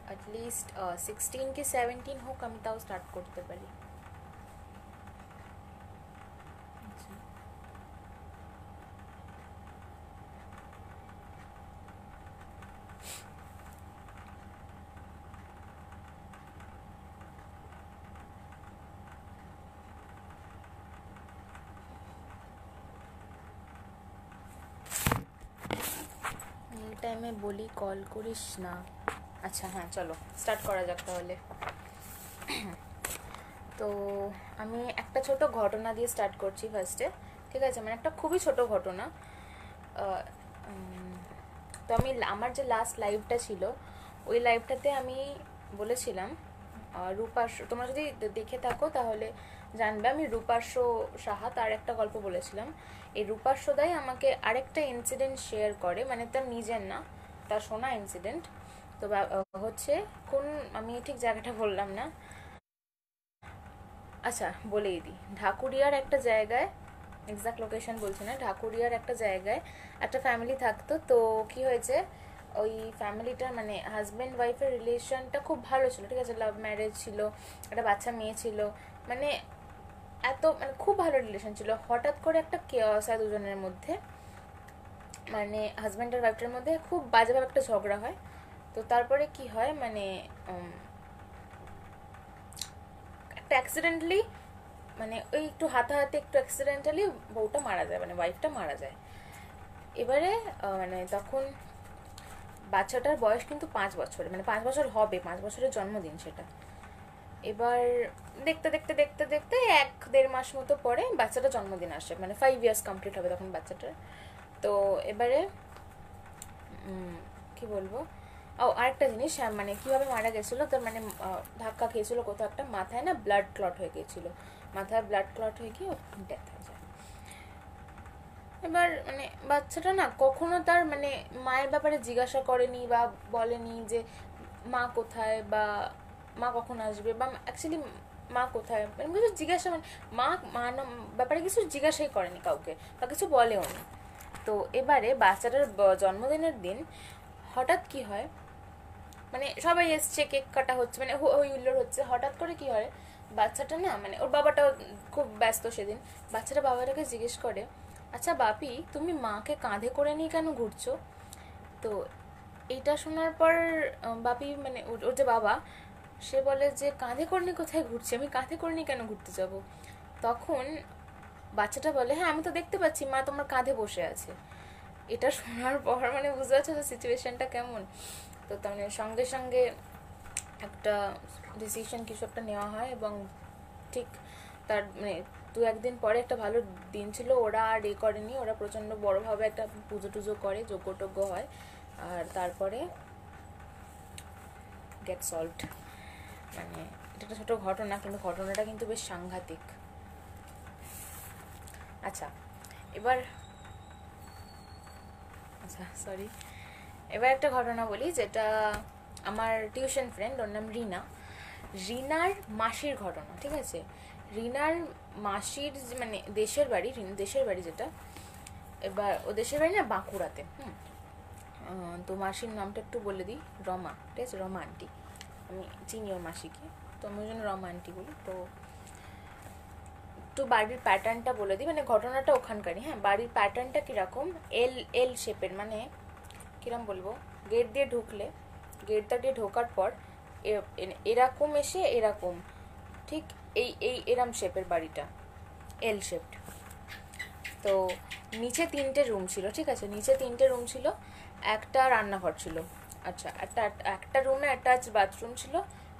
At least 16 কি 17 হোক, আমি তাও স্টার্ট করতে পারি। এই টাইমে বলি কল করিস না। আচ্ছা হ্যাঁ, চলো স্টার্ট করা যাক তাহলে। তো আমি একটা ছোট ঘটনা দিয়ে স্টার্ট করছি ফার্স্টে, ঠিক আছে? মানে একটা খুবই ছোট ঘটনা। তো আমি আমার যে লাস্ট লাইভটা ছিল, ওই লাইভটাতে আমি বলেছিলাম রূপাশ, তোমরা যদি দেখে থাকো তাহলে জানবে, আমি রূপাশ সাহা তার একটা গল্প বলেছিলাম। এই রূপাশ দাই আমাকে আরেকটা ইনসিডেন্ট শেয়ার করে, মানে তার নিজের না, তার শোনা ইনসিডেন্ট। তো হচ্ছে কোন, আমি ঠিক জায়গাটা বললাম না, আচ্ছা বলেই দিই। ঢাকুরিয়ার একটা জায়গায়, এক্সাক্ট লোকেশন বলছি না, ঢাকুরিয়ার একটা জায়গায় একটা ফ্যামিলি থাকতো। তো কি হয়েছে, ওই ফ্যামিলিটার মানে হাজব্যান্ড ওয়াইফের রিলেশনটা খুব ভালো ছিল, ঠিক আছে? লাভ ম্যারেজ ছিল, একটা বাচ্চা মেয়ে ছিল, মানে এত মানে খুব ভালো রিলেশন ছিল। হঠাৎ করে একটা কেয়স হয় দুজনের মধ্যে, মানে হাজব্যান্ড আর ওয়াইফটার মধ্যে খুব বাজেভাবে একটা ঝগড়া হয়। তো তারপরে কি হয়, মানে একটা অ্যাক্সিডেন্টলি, মানে ওই একটু হাতাহাতি একটু অ্যাক্সিডেন্টালি বউটা মারা যায়, মানে ওয়াইফটা মারা যায়। এবারে মানে তখন বাচ্চাটার বয়স কিন্তু 5 বছর, মানে 5 বছর হবে, 5 বছরের জন্মদিন সেটা। এবার দেখতে দেখতে দেখতে দেখতে 1-1.5 মাস মতো পরে বাচ্চাটা জন্মদিন আসে, মানে 5 ইয়ার্স কমপ্লিট হবে তখন বাচ্চাটার। তো এবারে কি বলবো, ও আরেকটা জিনিস, মানে কিভাবে মারা গেছিলো, তার মানে ধাক্কা খেয়েছিল কোথাও একটা, মাথায় না ব্লাড ক্লট হয়ে গেছিল, মাথায় ব্লাড ক্লট হয়ে গিয়ে ডেথ হয়ে যায়। এবার মানে বাচ্চাটা না কখনো তার মানে মায়ের ব্যাপারে জিজ্ঞাসা করেনি বা বলেনি যে মা কোথায় বা মা কখন আসবে, বা অ্যাকচুয়ালি মা কোথায়, মানে কিছু জিজ্ঞাসা, মানে মা মা ব্যাপারে কিছু জিজ্ঞাসাই করেনি কাউকে, বা কিছু বলেও নি। তো এবারে বাচ্চাটার জন্মদিনের দিন হঠাৎ কি হয়, মানে সবাই এসছে, কেক কাটা হচ্ছে, মানে হই হুল্লোড় হচ্ছে, হঠাৎ করে কি হয়, বাচ্চাটা না, মানে ওর বাবাটাও খুব ব্যস্ত সেদিন, বাচ্চাটা বাবাটাকে জিজ্ঞেস করে, আচ্ছা বাপি, তুমি মাকে কাঁধে করে নিয়ে কেন ঘুরছো? তো এইটা শোনার পর বাপি, মানে ওর যে বাবা, সে বলে যে কাঁধে করে নিয়ে কোথায় ঘুরছি, আমি কাঁধে করে নিয়ে কেন ঘুরতে যাব? তখন বাচ্চাটা বলে, হ্যাঁ আমি তো দেখতে পাচ্ছি মা তোমার কাঁধে বসে আছে। এটা শোনার পর মানে বুঝতে পারছো তো সিচুয়েশনটা কেমন। তো তার মানে সঙ্গে সঙ্গে একটা ডিসিশন কিছু একটা নেওয়া হয়, এবং ঠিক তার মানে 2-1 দিন পরে একটা ভালো দিন ছিল, ওরা আর করেনি, ওরা প্রচণ্ড বড়োভাবে একটা পুজো টুজো করে, যজ্ঞ হয়, আর তারপরে গেট সলভড। মানে এটা একটা ছোটো ঘটনা, কিন্তু ঘটনাটা কিন্তু বেশ সাংঘাতিক। আচ্ছা এবার, আচ্ছা সরি, এবার একটা ঘটনা বলি, যেটা আমার টিউশন ফ্রেন্ড, ওর নাম রিনা, রিনার মাসির ঘটনা, ঠিক আছে? রিনার মাসির মানে দেশের বাড়ি যেটা, এবার ও দেশের বাড়ি না বাঁকুড়াতে। তো মাসির নামটা একটু বলে দিই, রমা, ঠিক আছে? রমা আন্টি, আমি চিনি ওর মাসিকে, তো আমি ওই জন্য রমা আন্টি বলি। তো একটু বাড়ির প্যাটার্নটা বলে দিই, মানে ঘটনাটা ওখানকারই। হ্যাঁ, বাড়ির প্যাটার্নটা কীরকম, এল এল শেপের, মানে কিরম বলবো, গেট দিয়ে ঢুকলে, গেটটা দিয়ে ঢোকার পর এরকম এসে এরকম, ঠিক এই এই এরম শেপের বাড়িটা, এল শেপড। তো নিচে 3টে রুম ছিল, ঠিক আছে? নিচে 3টে রুম ছিল, একটা রান্নাঘর ছিল, আচ্ছা একটা একটা রুমে অ্যাটাচ বাথরুম ছিল,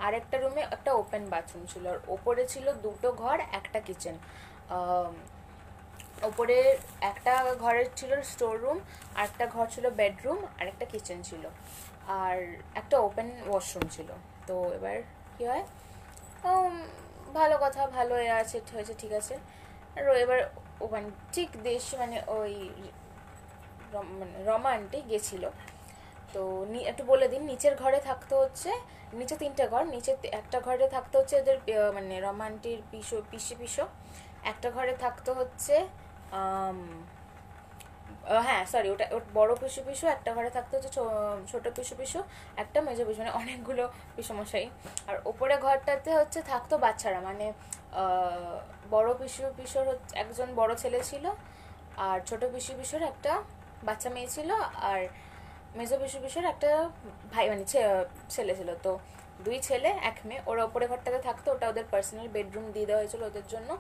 আর একটা রুমে একটা ওপেন বাথরুম ছিল, আর ওপরে ছিল 2টো ঘর, একটা কিচেন। ওপরে একটা ঘরের ছিল স্টোর রুম, আর একটা ঘর ছিল বেডরুম, আর একটা কিচেন ছিল, আর একটা ওপেন ওয়াশরুম ছিল। তো এবার কি হয়, ভালো কথা, ভালো আছে, হয়েছে, ঠিক আছে। আর এবার ওখানে ঠিক মানে ওই মানে রমা আন্টি গেছিলো। তো একটু বলে দিন, নিচের ঘরে থাকতে হচ্ছে, নিচে 3টে ঘর, নিচে একটা ঘরে থাকতে হচ্ছে এদের মানে রমা আন্টির পিসো, একটা ঘরে থাকতো হচ্ছে হ্যাঁ সরি, ওটা বড় পিসু পিসু একটা ঘরে থাকতো, হচ্ছে ছোট পিসু পিসু একটা, মেজো পিসু, মানে অনেকগুলো পিসুমশাই। আর ওপরে ঘরটাতে হচ্ছে থাকতো বাচ্চারা, মানে বড় পিসু পিসুর একজন বড় ছেলে ছিল, আর ছোট পিসু পিসুর একটা বাচ্চা মেয়ে ছিল, আর মেজো পিসু পিসুর একটা ভাই মানে ছেলে ছিল। তো দুই ছেলে এক মেয়ে, ওরা ওপরে ঘরটাতে থাকতো, ওটা ওদের পার্সোনাল বেডরুম দিয়ে দেওয়া হয়েছিল ওদের জন্য।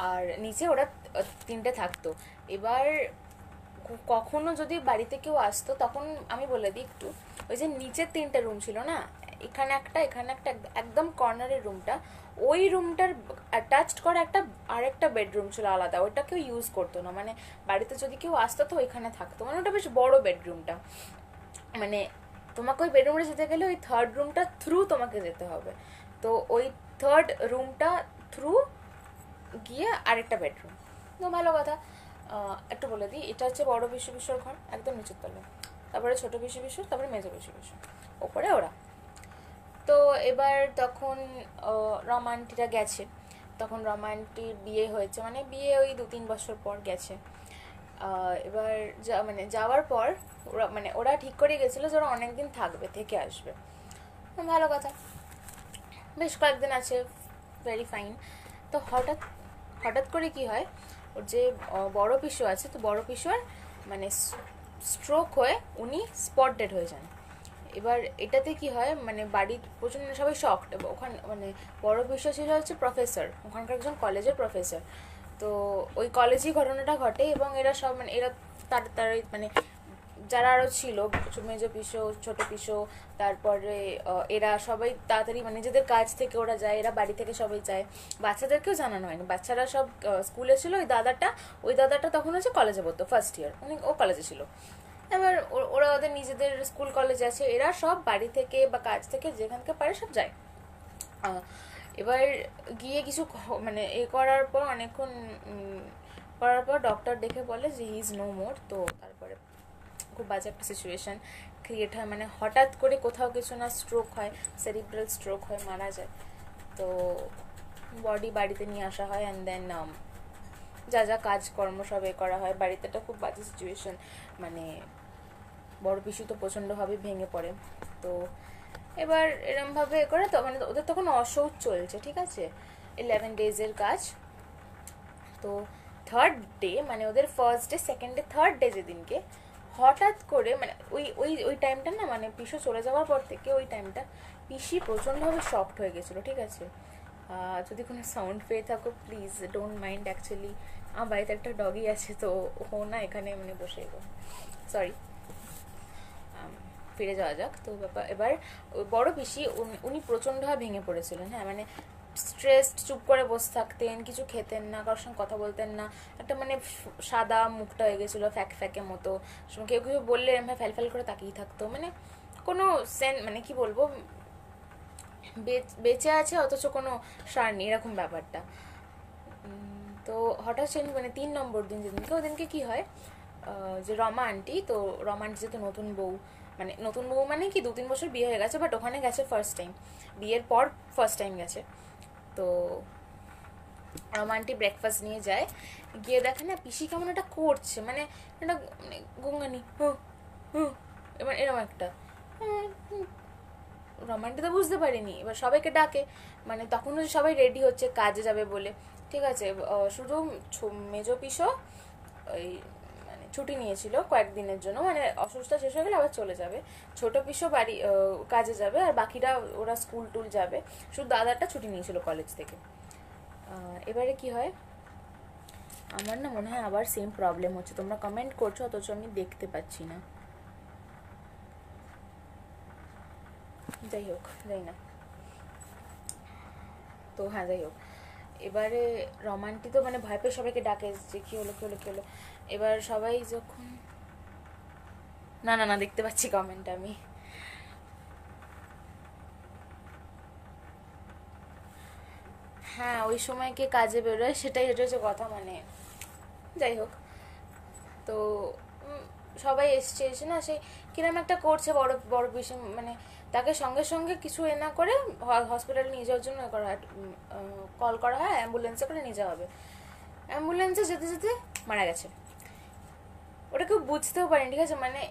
আর নিচে ওরা তিনটে থাকতো। এবার কখনো যদি বাড়িতে কেউ আসতো, তখন আমি বলে দিই একটু, ওই যে নিচের তিনটে রুম ছিল না, এখানে একটা এখানে একটা, একদম কর্নারের রুমটা, ওই রুমটার অ্যাটাচড করা একটা আরেকটা বেডরুম ছিল আলাদা, ওইটা কেউ ইউজ করতো না, মানে বাড়িতে যদি কেউ আসতো তো ওইখানে থাকতো, মানে ওটা বেশ বড় বেডরুমটা। মানে তোমাকে ওই বেডরুমে যেতে গেলে ওই থার্ড রুমটা থ্রু তোমাকে যেতে হবে। তো ওই থার্ড রুমটা থ্রু গিয়ে আরেকটা বেডরুম। তো ভালো কথা। একটু বলে দিই, এটা হচ্ছে বড় পিসু পিসুর ঘর, একদম নিচের তলায়, তারপরে ছোট পিসু পিসু, তারপরে মেজো পিসু পিসু, ওপরে ওরা। তো এবার তখন রমান্টিরা গেছে, তখন রমান্টির বিয়ে হয়েছে, মানে বিয়ে ওই 2-3 বছর পর গেছে। এবার মানে যাওয়ার পর ওরা মানে ওরা ঠিক করে গেছিলো যে ওরা অনেকদিন থাকবে, থেকে আসবে। ভালো কথা, বেশ কয়েকদিন আছে, ভেরি ফাইন। তো হঠাৎ হঠাৎ করে কি হয়, ওর যে বড় পিসু আছে, তো বড় পিসুর মানে স্ট্রোক হয়ে উনি স্পট ডেড হয়ে যান। এবার এটাতে কি হয়, মানে বাড়ির প্রচন্ড সবাই শকড। ওখানে মানে বড় পিসু ছিল হচ্ছে প্রফেসর, ওখানকার একজন কলেজের প্রফেসর। তো ওই কলেজেই ঘটনাটা ঘটে, এবং এরা সব মানে এরা তার মানে যারা আরও ছিল, মেজো পিসো, ছোট পিসো, তারপরে এরা সবাই তাড়াতাড়ি মানে নিজেদের কাজ থেকে ওরা যায়, এরা বাড়ি থেকে সবাই যায়, বাচ্চাদেরকেও জানানো হয়নি, বাচ্চারা সব স্কুলে ছিল। ওই দাদাটা তখন হচ্ছে কলেজে পড়তো, ফার্স্ট ইয়ার, ও কলেজে ছিল। এবার ওরা ওদের নিজেদের স্কুল কলেজ আছে, এরা সব বাড়ি থেকে বা কাজ থেকে যেখানকে পারে সব যায়। এবার গিয়ে কিছু মানে করার পর অনেকক্ষণ করার পর ডক্টর দেখে বলে যে হি ইজ নো মোর। তো তারপরে খুব বাজে একটা সিচুয়েশান ক্রিয়েট হয়, মানে হঠাৎ করে কোথাও কিছু না স্ট্রোক হয়, সেরিব্রাল স্ট্রোক হয়, মারা যায়। তো বডি বাড়িতে নিয়ে আসা হয়, অ্যান্ড দেন যা যা কাজকর্ম সব করা হয় বাড়িতে। একটা খুব বাজে সিচুয়েশান, মানে বড় পিসি তো প্রচণ্ডভাবে ভেঙে পড়ে। তো এবার এরমভাবে করে, তো মানে ওদের তখন অসৌচ চলছে, ঠিক আছে, 11 ডেজের কাজ। তো থার্ড ডে, মানে ওদের first day, second day, third day যেদিনকে হঠাৎ করে, মানে ওই টাইমটা না, মানে পিসু চলে যাওয়ার পর থেকে ওই টাইমটা পিসি প্রচণ্ডভাবে শকড হয়ে গেছিলো, ঠিক আছে। যদি কোনো সাউন্ড পেয়ে থাকো প্লিজ ডোন্ট মাইন্ড, অ্যাকচুয়ালি আমার বাড়িতে একটা ডগি আছে, তো ও না এখানে মানে বসে সরি। ফিরে যাওয়া যাক। তো ব্যাপার এবার বড় পিসি উনি প্রচণ্ডভাবে ভেঙে পড়েছিলেন, হ্যাঁ, মানে স্ট্রেসড, চুপ করে বসে থাকতেন, কিছু খেতেন না, কারোর সঙ্গে কথা বলতেন না, একটা মানে সাদা মুখটা হয়ে গেছিলো, ফ্যাকে মতো, কেউ কেউ বললে এরকম ফ্যাল করে তাকিয়ে থাকতো, মানে কোনো মানে কি বলবো, বেঁচে আছে অথচ কোনো সার নেই, এরকম ব্যাপারটা। তো হঠাৎ মানে 3 নম্বর দিন যেদিনকে, ওই দিনকে কী হয়, যে রমা আন্টি, তো রমা আন্টি যেহেতু নতুন বউ, মানে কি 2-3 বছর বিয়ে হয়ে গেছে, বাট ওখানে গেছে ফার্স্ট টাইম, বিয়ের পর ফার্স্ট টাইম গেছে। তো রমা আন্টি ব্রেকফাস্ট নিয়ে যায়, গিয়ে দেখে না পিসি কেমন একটা করছে, মানে একটা মানে গঙ্গানি এবার এরকম একটা। রমান্টি তো বুঝতে পারিনি, এবার সবাইকে ডাকে, মানে তখনও সবাই রেডি হচ্ছে কাজে যাবে বলে, ঠিক আছে। শুধু মেজো পিসো ওই মানে ছুটি নিয়েছিল কয়েকদিনের জন্য, মানে অসুস্থ শেষ হয়ে গেলে আবার চলে যাবে। ছোট পিসো বাড়ি কাজে যাবে, আর বাকিরা ওরা স্কুল টুল যাবে, শুধু দাদাটা ছুটি নিয়েছিল কলেজ থেকে। এবারে কি হয়, আমার না মনে হয় আবার সেম প্রবলেম হচ্ছে, তোমরা কমেন্ট করছো অথচ আমি দেখতে পাচ্ছি না, যাই হোক, যাই না। তো হ্যাঁ, যাই হোক, এবারে রমান্টি তো মানে ভয় পেয়ে সবাইকে ডাকে যে কী হলো কী হলো কী হলো। এবার সবাই যখন না না না দেখতে পাচ্ছি কমেন্ট আমি, হ্যাঁ ওই সময় কে কাজে বেরোয় সেটাই, এটা হচ্ছে কথা, মানে যাই হোক। তো সবাই এসে না সেই কিরম একটা করছে, বড় বড় বেশি মানে তাকে সঙ্গে সঙ্গে কিছু না করে হসপিটালে নিয়ে যাওয়ার জন্য করা হয়, কল করা হয়, অ্যাম্বুলেন্সে করে নিয়ে যাওয়া হবে। অ্যাম্বুলেন্সে যেতে যেতে মারা গেছে। ওটা কেউ বুঝতেও পারেনি, ঠিক আছে, মানে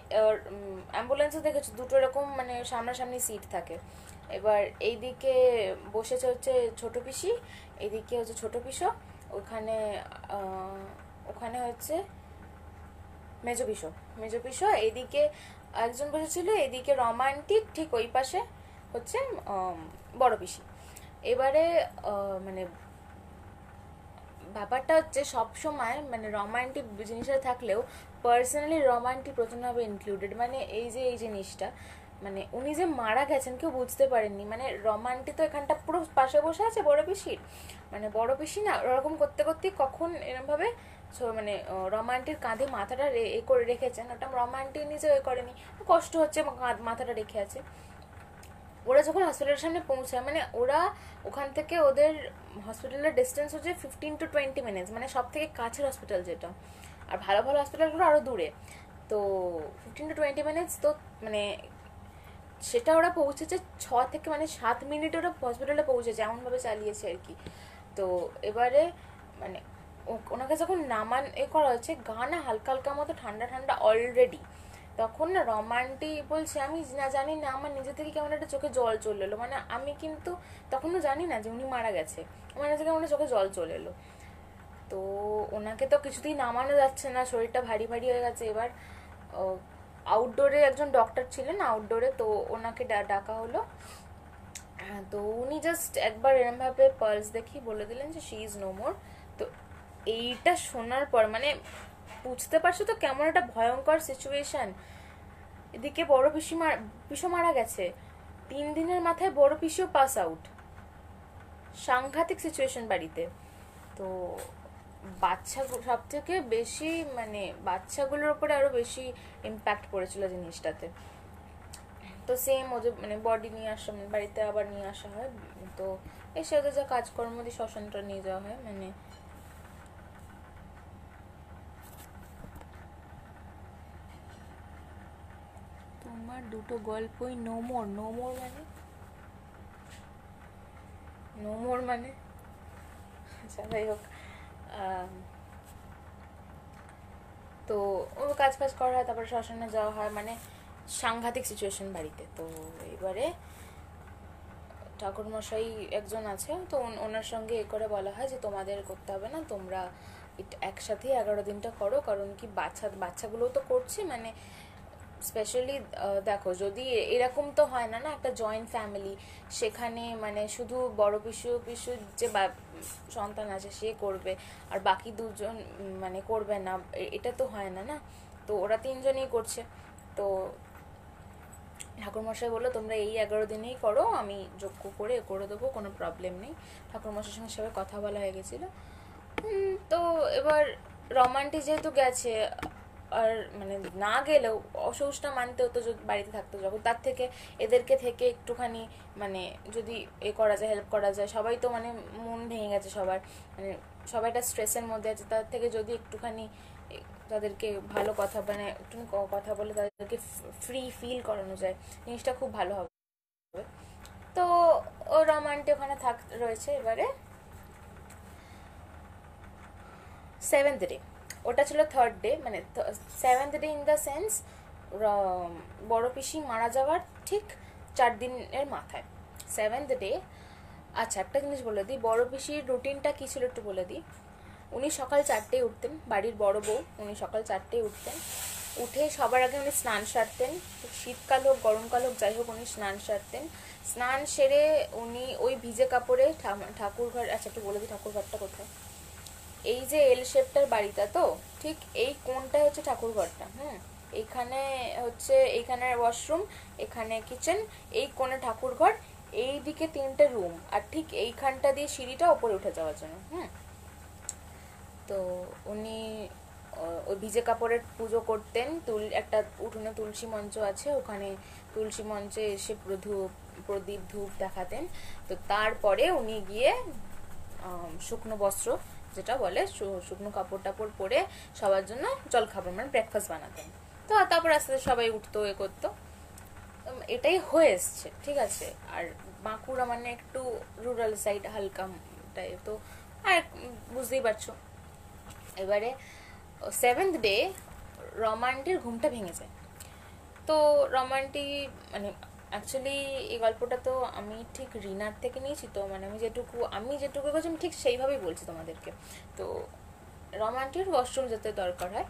অ্যাম্বুলেন্সে দেখেছো দুটো এরকম মানে সামনাসামনি সিট থাকে। এবার এইদিকে বসেছে হচ্ছে ছোট পিসি, এইদিকে হচ্ছে ছোট পিসো, ওখানে ওখানে হচ্ছে মেজো পিসো, মেজো পিসো এইদিকে একজন বসেছিল, এদিকে রোমান্টিক, ঠিক ওই পাশে হচ্ছে বড় পিসি। এবারে মানে ব্যাপারটা হচ্ছে সব সময় মানে রোমান্টিক জিনিসটা থাকলেও পার্সোনালি রোমান্টিক প্রচণ্ডভাবে ইনক্লুডেড, মানে এই জিনিসটা মানে উনি যে মারা গেছেন কেউ বুঝতে পারেননি, মানে রোমান্টি তো এখানটা পুরো পাশে বসে আছে বড় পিসির, মানে বড় পিসি না ওরকম করতে করতে কখন এরমভাবে মানে রোমান্টির কাঁধে মাথাটা এ করে রেখেছেন, ওটা রোমান্টি নিজে এ করেনি, কষ্ট হচ্ছে মাথাটা রেখে আছে। ওরা যখন হসপিটালের সামনে পৌঁছায়, মানে ওরা ওখান থেকে ওদের হসপিটালের ডিস্টেন্স হচ্ছে 15 to 20 মিনিটস, মানে সব থেকে কাছের হসপিটাল যেটা, আর ভালো ভালো হসপিটালগুলো আরও দূরে। তো 15 to 20 মিনিটস, তো মানে সেটা ওরা পৌঁছেছে 6 থেকে মানে 7 মিনিট ওরা হসপিটালে পৌঁছেছে, এমনভাবে চালিয়েছে আর কি। তো এবারে মানে ওনাকে যখন নামান করা হচ্ছে, গা না হালকা হালকা মতো ঠান্ডা ঠান্ডা অলরেডি, তখন না রোমান্টি বলছে আমি না জানি না, আমার নিজে থেকে কেমন একটা চোখে জল চলে এলো, মানে আমি কিন্তু তখনও জানি না যে উনি মারা গেছে, আমার নিজে কেমন চোখে জল চলে এলো। তো ওনাকে তো কিছুতেই নামানো যাচ্ছে না, শরীরটা ভারী ভারী হয়ে গেছে। এবার আউটডোরে একজন ডক্টর ছিলেন আউটডোরে, তো ওনাকে ডাকা হলো। তো উনি জাস্ট একবার এরমভাবে পালস দেখি বলে দিলেন যে শি ইজ নো মোর। তো এইটা শোনার পর মানে বুঝতে পারছো তো কেমন একটা ভয়ঙ্কর সিচুয়েশন। এদিকে বড় পিসো মারা গেছে, 3 দিনের মাথায় বড় পিসিও পাস আউট, সাংঘাতিক সিচুয়েশন বাড়িতে। তো বাচ্চা সব থেকে বেশি মানে বাচ্চাগুলোর উপরে আরো বেশি ইম্প্যাক্ট পড়েছিল জিনিসটাতে। তো সেম ওদের মানে বডি নিয়ে আসা, মানে বাড়িতে আবার নিয়ে আসা হয়, তো এসে ওদের যা কাজকর্ম দিয়ে শ্মশানটা নিয়ে যাওয়া হয়। মানে তোমার দুটো গল্পই নোমর, নোমর মানে নোমর মানে আচ্ছা যাই হোক। তো ও কাজ ফাজ করা হয়, তারপরে শ্মশানে যাওয়া হয়, মানে সাংঘাতিক সিচুয়েশন বাড়িতে। তো এবারে ঠাকুরমশাই একজন আছে, তো ওনার সঙ্গে এ করে বলা হয় যে তোমাদের করতে হবে না, তোমরা একসাথে 11 দিনটা করো, কারণ কি বাচ্চাগুলো তো করছে, মানে স্পেশালি দেখো যদি এরকম তো হয় না না একটা জয়েন্ট ফ্যামিলি, সেখানে মানে শুধু বড় পিসু যে সন্তান আছে সে করবে আর বাকি দুজন মানে করবে না, এটা তো হয় না না। তো ওরা 3জনই করছে। তো ঠাকুরমশাই বললো তোমরা এই 11 দিনেই করো, আমি যোগ্য করে দেবো, কোনো প্রবলেম নেই। ঠাকুরমশাইয়ের সঙ্গে সবাই কথা বলা হয়ে গেছিলো। তো এবার রোমান্টি যেহেতু গেছে, আর মানে না গেলেও অসৌসটা মানতে হতো যদি বাড়িতে থাকতো যখন, তার থেকে এদেরকে থেকে একটুখানি মানে যদি এ করা যায়, হেল্প করা যায়, সবাই তো মানে মন ভেঙে গেছে সবার, মানে সবাই একটা স্ট্রেসের মধ্যে আছে, তার থেকে যদি একটুখানি তাদেরকে ভালো কথা মানে একটু কথা বলে তাদেরকে ফ্রি ফিল করানো যায়, জিনিসটা খুব ভালো হবে। তো ও রোমান্টি ওখানে রয়েছে। এবারে 7th ডে, ওটা ছিল 3rd ডে, মানে 7th day in the sense বড় পিসি মারা যাওয়ার ঠিক 4 দিনের মাথায় 7th ডে। আচ্ছা একটা জিনিস বলে দিই, বড় পিসির রুটিনটা কী ছিল একটু বলে দিই। উনি সকাল 4টেয় উঠতেন, বাড়ির বড় বউ, উনি সকাল 4টেয় উঠতেন। উঠে সবার আগে উনি স্নান সারতেন, শীতকাল হোক গরমকাল হোক যাই হোক উনি স্নান সারতেন। স্নান সেরে উনি ওই ভিজে কাপড়ে ঠাকুর ঘর, আচ্ছা একটু বলে দিই ঠাকুর ঘরটা কোথায়। এই যে এল শেপটার বাড়িটা, তো ঠিক এই কোণটায় হচ্ছে ঠাকুর ঘরটা। এইখানে হচ্ছে এইখানে ওয়াশরুম, এখানে কিচেন, এই কোণে ঠাকুর ঘর, এই দিকে 3টে রুম, আর ঠিক এইখানটা দিয়ে সিঁড়িটা ওপরে উঠে যাওয়ার জন্য। তো উনি ওই ভিজে কাপড়ের পুজো করতেন। একটা উঠোনে তুলসী মঞ্চ আছে, ওখানে তুলসী মঞ্চে এসে প্রদীপ ধূপ দেখাতেন। তো তারপরে উনি গিয়ে শুকনো বস্ত্র যেটা বলে শুকনো কাপড় টাপড় পরে সবার জন্য জল খাবার মানে ব্রেকফাস্ট বানাতেন। তো তারপর আস্তে আস্তে সবাই উঠতো এ করতো, এটাই হয়ে এসছে, ঠিক আছে। আর বাঁকুড়া মানে একটু রুরাল সাইড হালকা টাইপ, তো আর বুঝতেই পারছো। এবারে 7th ডে রমান্টির ঘুমটা ভেঙে যায়। তো রমান্টি মানে অ্যাকচুয়ালি এই গল্পটা তো আমি ঠিক রিনার থেকে নিয়েছি, তো মানে আমি যেটুকু করছি আমি ঠিক সেইভাবেই বলছি তোমাদেরকে। তো রমান্টির ওয়াশরুম যেতে দরকার হয়।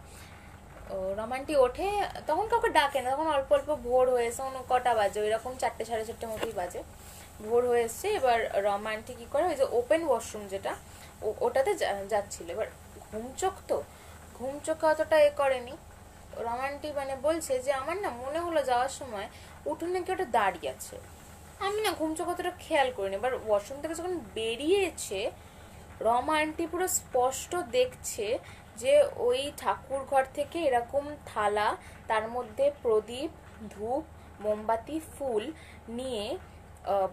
ও রমান্টি ওঠে, তখন কাউকে ডাকে না, তখন অল্প অল্প ভোর হয়েছে, তখন কটা বাজে ওইরকম 4টে 4:30 মতোই বাজে, ভোর হয়ে এসছে। এবার রমান্টি কী করে, ওই যে ওপেন ওয়াশরুম যেটা ওটাতে যাচ্ছিল। এবার ঘুমচোখে অতটা করেনি রমান্টি, মানে বলছে যে আমার না মনে হলো যাওয়ার সময় উঠোনে কেউ একটা দাঁড়িয়ে আছে, আমি না ঘুমচোখ অতটা খেয়াল করিনি। এবার ওয়াশরুম থেকে যখন বেরিয়েছে রমান্টি পুরো স্পষ্ট দেখছে যে ওই ঠাকুর ঘর থেকে এরকম থালা, তার মধ্যে প্রদীপ, ধূপ, মোমবাতি, ফুল নিয়ে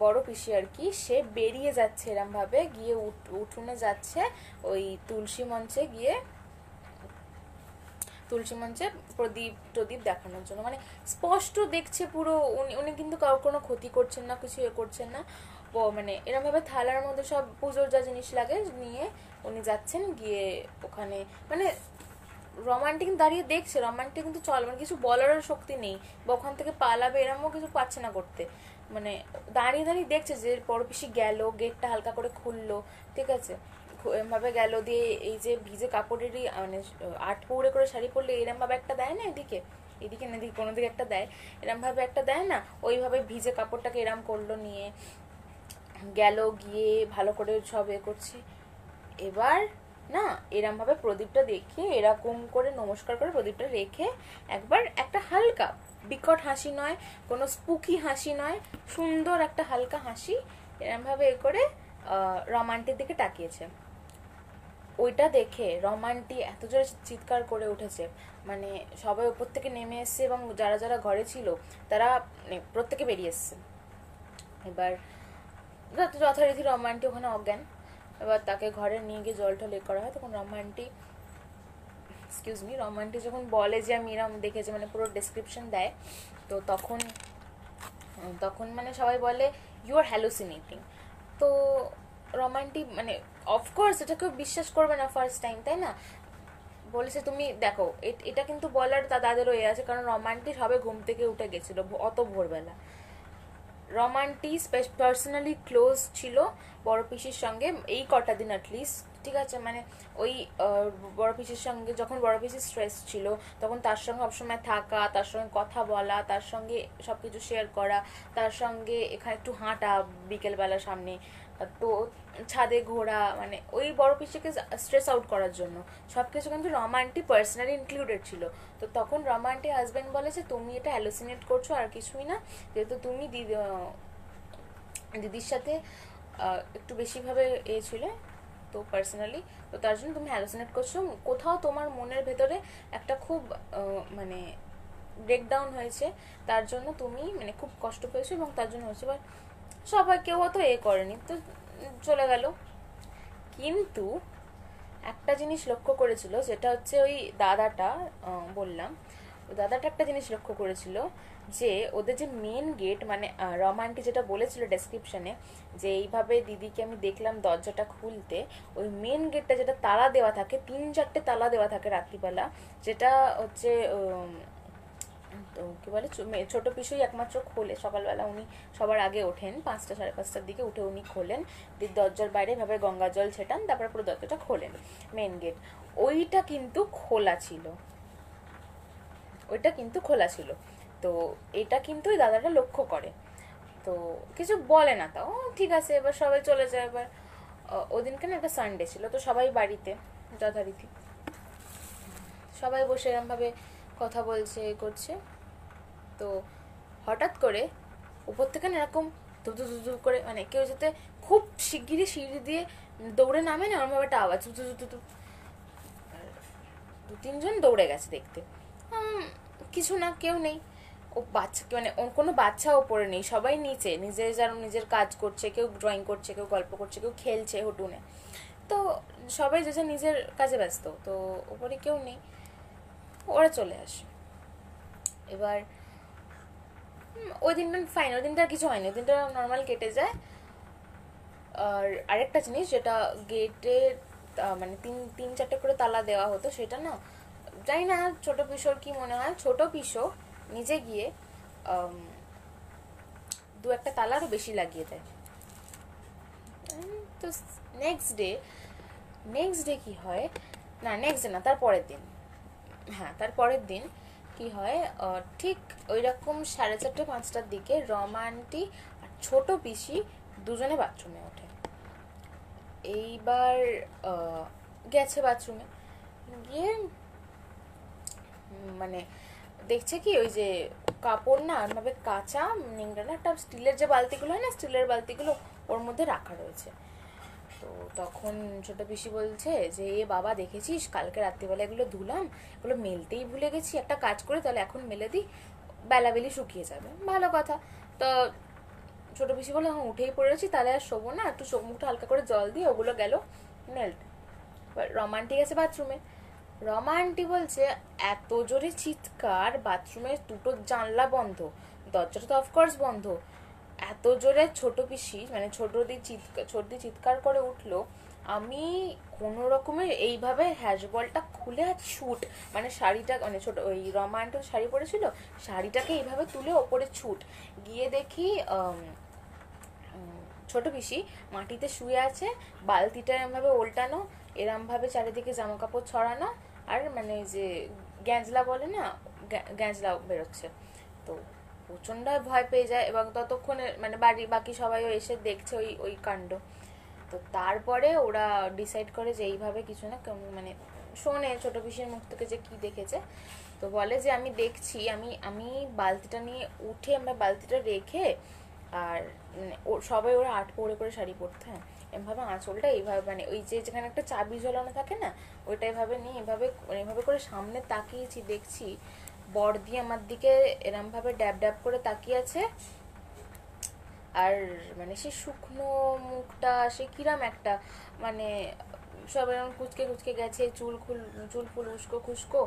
বড় পিসি আর কি, সে বেরিয়ে যাচ্ছে এরম ভাবে, গিয়ে উঠোনে যাচ্ছে ওই তুলসী মঞ্চে প্রদীপ দেখানোর জন্য। মানে স্পষ্ট দেখছে পুরো, উনি কিন্তু কারোর কোনো ক্ষতি করছেন না, কিছু করছেন না। মানে এরম ভাবে থালার মধ্যে সব পুজোর যা জিনিস লাগে নিয়ে উনি যাচ্ছেন, গিয়ে ওখানে মানে রোমান্টিক দাঁড়িয়ে দেখছে। রোমান্টিক কিন্তু মানে কিছু বলারও শক্তি নেই, বা ওখান থেকে পালাবে এরমও কিছু পাচ্ছে না করতে। মানে দাঁড়িয়ে দাঁড়িয়ে দেখছে যে বড় পিসি গেল, গেটটা হালকা করে খুললো, ঠিক আছে, এরমভাবে গেল, দিয়ে এই যে ভিজে কাপড়েরই মানে 8 পৌড়ে করে শাড়ি পরলে এরম ভাবে একটা দেয় না, এদিকে না এদিকে কোনো দিকে একটা দেয়, এরম ভাবে একটা দেয় না, ওইভাবে ভিজে কাপড়টাকে এরম করলো, নিয়ে গেল, গিয়ে ভালো করে সব করছে। এবার না এরম ভাবে প্রদীপটা দেখে এরকম করে নমস্কার করে প্রদীপটা রেখে একবার একটা হালকা বিকট হাসি নয়, কোনো স্পুকি হাসি নয়, সুন্দর একটা হালকা হাসি এরম ভাবে করে রমান্টির দিকে তাকিয়েছে। ওইটা দেখে রমান্টি এত জোরে চিৎকার করে উঠেছে, মানে সবাই উপর থেকে নেমে এসছে, এবং যারা যারা ঘরে ছিল তারা প্রত্যেকে বেরিয়ে এসছে। এবার যথারীতি রমান্টি ওখানে অজ্ঞান। এবার তাকে ঘরে নিয়ে গিয়ে জল টল করা হয়। তখন রমান্টি যখন বলে যে আমি এরম দেখেছি, মানে পুরো ডেসক্রিপশন দেয়, তো তখন মানে সবাই বলে ইউ আর হ্যালুসিনেটিং। তো রোমান্টিক মানে অফকোর্স এটা কেউ বিশ্বাস করবে না ফার্স্ট টাইম, তাই না? বলেছে তুমি দেখো, এটা কিন্তু বলার তাদেরও আছে, কারণ রোমান্টিক সবে ঘুম থেকে উঠে গেছিল অত ভোরবেলা। রোমান্টি পার্সোনালি ক্লোজ ছিল বড় পিসির সঙ্গে এই কটা দিন অ্যাটলিস্ট, ঠিক আছে, মানে ওই বড় পিসির সঙ্গে যখন বড় পিসির স্ট্রেস ছিল তখন তার সঙ্গে সবসময় থাকা, তার সঙ্গে কথা বলা, তার সঙ্গে সবকিছু শেয়ার করা, তার সঙ্গে এখানে একটু হাঁটা বিকেলবেলা সামনে, তো ছাদে ঘোরা, মানে ওই বড় পিসিকে স্ট্রেস আউট করার জন্য সবকিছু কিন্তু রোমান্টি পার্সোনালি ইনক্লুডেড ছিল। তো তখন রোমান্টি হাজব্যান্ড বলে যে তুমি এটা হ্যালুসিনেট করছো, আর কিছুই না, যেহেতু তুমি দিদির সাথে একটু বেশিভাবে ছিল তো পার্সোনালি, তো তার জন্য তুমি হ্যালুসিনেট করছো, কোথাও তোমার মনের ভেতরে একটা খুব মানে ব্রেকডাউন হয়েছে, তার জন্য তুমি মানে খুব কষ্ট পেয়েছো, এবং তার জন্য হয়েছে। এবার সবাই কেউ অত করেনি, তো চলে গেল। কিন্তু একটা জিনিস লক্ষ্য করেছিল, যেটা হচ্ছে ওই দাদাটা বললাম, ওই দাদাটা একটা জিনিস লক্ষ্য করেছিল, যে ওদের যে মেন গেট, মানে রোমান্টি যেটা বলেছিল ডেসক্রিপশনে, যে এইভাবে দিদিকে আমি দেখলাম দরজাটা খুলতে, ওই মেন গেটটা যেটা তালা দেওয়া থাকে, 3-4টে তালা দেওয়া থাকে রাত্রিবেলা, যেটা হচ্ছে তো কি বলে ছোট পিসুই একমাত্র খোলে সকালবেলা, উনি সবার আগে ওঠেন 5টা 5:30টার দিকে, উঠে উনি খোলেন, দরজার বাইরে ভাবে গঙ্গা জল ছেটান, তারপরে পুরো দরজাটা খোলেন মেন গেট। ওইটা কিন্তু খোলা ছিল। তো এটা কিন্তু ওই দাদাটা লক্ষ্য করে, তো কিছু বলে না, তাও ঠিক আছে। এবার সবাই চলে যায়। এবার ওদিনকে না একটা সানডে ছিল, তো সবাই বাড়িতে যথারীতি সবাই বসে এরম ভাবে কথা বলছে করছে। তো হঠাৎ করে উপর থেকে না এরকম ধু করে, মানে কেউ যাতে খুব শিগগিরই সিঁড়ি দিয়ে দৌড়ে নামে না, ওরকম একটা আওয়াজ, 2-3 জন দৌড়ে গেছে দেখতে, কিছু না, কেউ নেই। ও বাচ্চা মানে কোনো বাচ্চা ওপরে নেই, সবাই নিচে নিজের কাজ করছে, কেউ ড্রয়িং করছে, কেউ গল্প করছে, কেউ খেলছে হোটুনে, তো সবাই যে নিজের কাজে ব্যস্ত, তো ওপরে কেউ নেই। ওরা চলে আসে। এবার ওই দিনটা ফাইন, ওই দিনটা আর কিছু হয়নি, ওই দিনটা নর্মাল কেটে যায়। আর আরেকটা জিনিস, যেটা গেটে মানে 3-4টে করে তালা দেওয়া হতো, সেটা না জানি না ছোট পিসোর কি মনে হয়, ছোট পিসো নিজে গিয়ে দু একটা তালা আরো বেশি লাগিয়ে দেয়। তো নেক্সট ডে কি হয়, না নেক্সট ডে না, তার পরের দিন, হ্যাঁ তার পরের দিন কি হয়, ঠিক ওই রকম 4:30-5টার দিকে রমা আন্টি আর ছোট পিসি দুজনে বাথরুমে ওঠে। এইবার গেছে বাথরুমে, গিয়ে মানে দেখছে কি ওই যে কাপড় না এভাবে কাঁচা নিংড়ানো একটা স্টিলের যে বালতিগুলো হয় না, স্টিলের বালতিগুলো ওর মধ্যে রাখা রয়েছে। তো তখন ছোট পিসি বলছে যে এ বাবা দেখেছিস কালকে রাত্রিবেলা এগুলো ধুলাম, এগুলো মেলতেই ভুলে গেছি, একটা কাজ করে তাহলে এখন মেলে দিই, বেলাবেলি শুকিয়ে যাবে। ভালো কথা। তো ছোট পিসি বলে হ্যাঁ উঠেই পড়েছি, তাহলে আর শোবো না, একটু চোখ মুখটা হালকা করে জল দিয়ে ওগুলো গেল মেল্ট। রোমান্টিক আছে বাথরুমে, রমা আন্টি বলছে এত জোরে চিৎকার, বাথরুমের দুটো জানলা বন্ধ, দরজাটা তো অফকোর্স বন্ধ, এত জোরে ছোট পিসি মানে ছোটদি চিৎকার করে উঠলো। আমি কোনো রকমের এইভাবে হ্যাজবলটা খুলে আর ছুট, মানে শাড়িটা মানে ছোট ওই রমা আন্টির শাড়ি পরেছিল, শাড়িটাকে এইভাবে তুলে ওপরে ছুট গিয়ে দেখি ছোট পিসি মাটিতে শুয়ে আছে, বালতিটা এরমভাবে উল্টানো, এরমভাবে চারিদিকে জামা কাপড় ছড়ানো, আর মানে যে গ্যাঁজলা বলে না, গ্যাঁজলা বেরোচ্ছে। তো প্রচন্ড ভয় পেয়ে যায়, এবং ততক্ষণে মানে বাকি সবাইও এসে দেখছে ওই ওই কাণ্ড। তো তারপরে ওরা ডিসাইড করে যে এইভাবে কিছু না, মানে শোনে ছোট পিসির মুখ থেকে যে কি দেখেছে। তো বলে যে আমি দেখছি, আমি আমি বালতিটা নিয়ে উঠে আমরা বালতিটা রেখে, আর মানে সবাই ওরা 8 পরে করে শাড়ি পরতো, হ্যাঁ এভাবে আঁচলটা এইভাবে মানে ওই যে যেখানে একটা চাবি ঝোলানো থাকে না, ওইটা এভাবে নিয়ে এভাবে করে সামনে তাকিয়েছি, দেখছি বড়দি আমার দিকে এরম ভাবে ড্যাব ড্যাব করে তাকিয়ে আছে। আর মানে সে শুকনো মুখটা সে কিরাম একটা মানে সব এরকম কুচকে কুচকে গেছে, চুল ফুল উস্কো খুস্কো,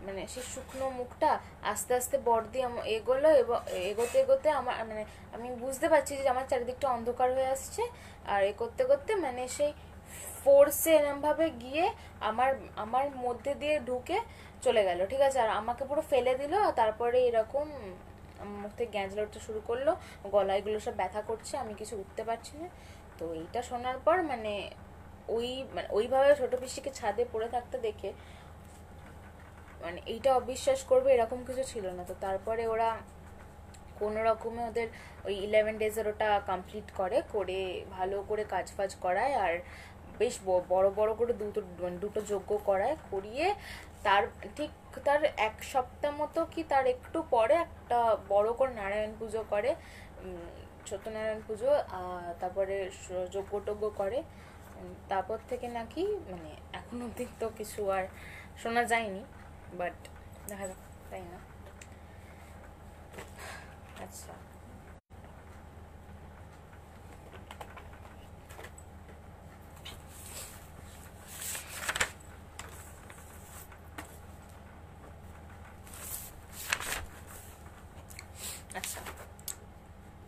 মানে সে শুকনো মুখটা। আস্তে আস্তে বড়দি এগোলো, এবং এগোতে এগোতে আমার মানে আমি বুঝতে পারছি যে আমার চারিদিকটা অন্ধকার হয়ে আসছে, আর এ করতে করতে মানে সেই ফোর্সে এরম ভাবে গিয়ে আমার আমার মধ্যে দিয়ে ঢুকে চলে গেল, ঠিক আছে, আর আমাকে পুরো ফেলে দিল। আর তারপরে এরকম মুখ থেকে গ্যাঁজলা উঠতে শুরু করলো, গলায়গুলো সব ব্যথা করছে, আমি কিছু উঠতে পারছি না। তো এইটা শোনার পর মানে ওইভাবে ছোট পিসিকে ছাদে পড়ে থাকতে দেখে মানে এইটা অবিশ্বাস করবে এরকম কিছু ছিল না। তো তারপরে ওরা কোনো রকমে ওদের ওই 11 ডেজের ওটা কমপ্লিট করে ভালো করে কাজ ফাজ করায়, আর বেশ বড় বড় করে দুটো যজ্ঞ করিয়ে তার ঠিক তার 1 সপ্তাহ মতো কি তার একটু পরে একটা বড় করে নারায়ণ পুজো করে, সত্যনারায়ণ পুজো, তারপরে যজ্ঞ টজ্ঞ করে। তারপর থেকে নাকি মানে এখন অব্দি তো কিছু আর শোনা যায়নি, বাট দেখা যাক, তাই না? আচ্ছা, আচ্ছা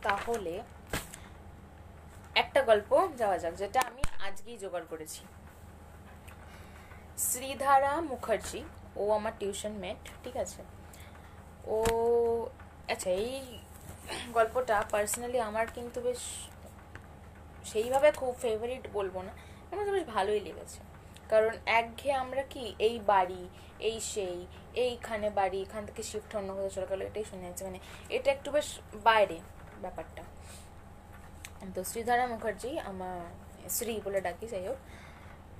তাহলে একটা গল্প যাওয়া যাক, যেটা আমি আজকেই জোগাড় করেছি। শ্রীধারা মুখার্জি, ও আমার টিউশন মেট, ঠিক আছে। ও আচ্ছা, এই গল্পটা পার্সোনালি আমার কিন্তু বেশ সেইভাবে খুব ফেভারিট বলবো না, আমার তো বেশ ভালোই লেগেছে। কারণ একঘেয়ে আমরা কি এই বাড়ি এই সেই এইখানে বাড়ি, এখান থেকে শিফট অন্য কোথাও চলে গেলো, এটাই শুনে যাচ্ছে, মানে এটা একটু বেশ বাইরে ব্যাপারটা। তো শ্রীধারা মুখার্জি, আমার শ্রী বলে ডাকি, যাই হোক।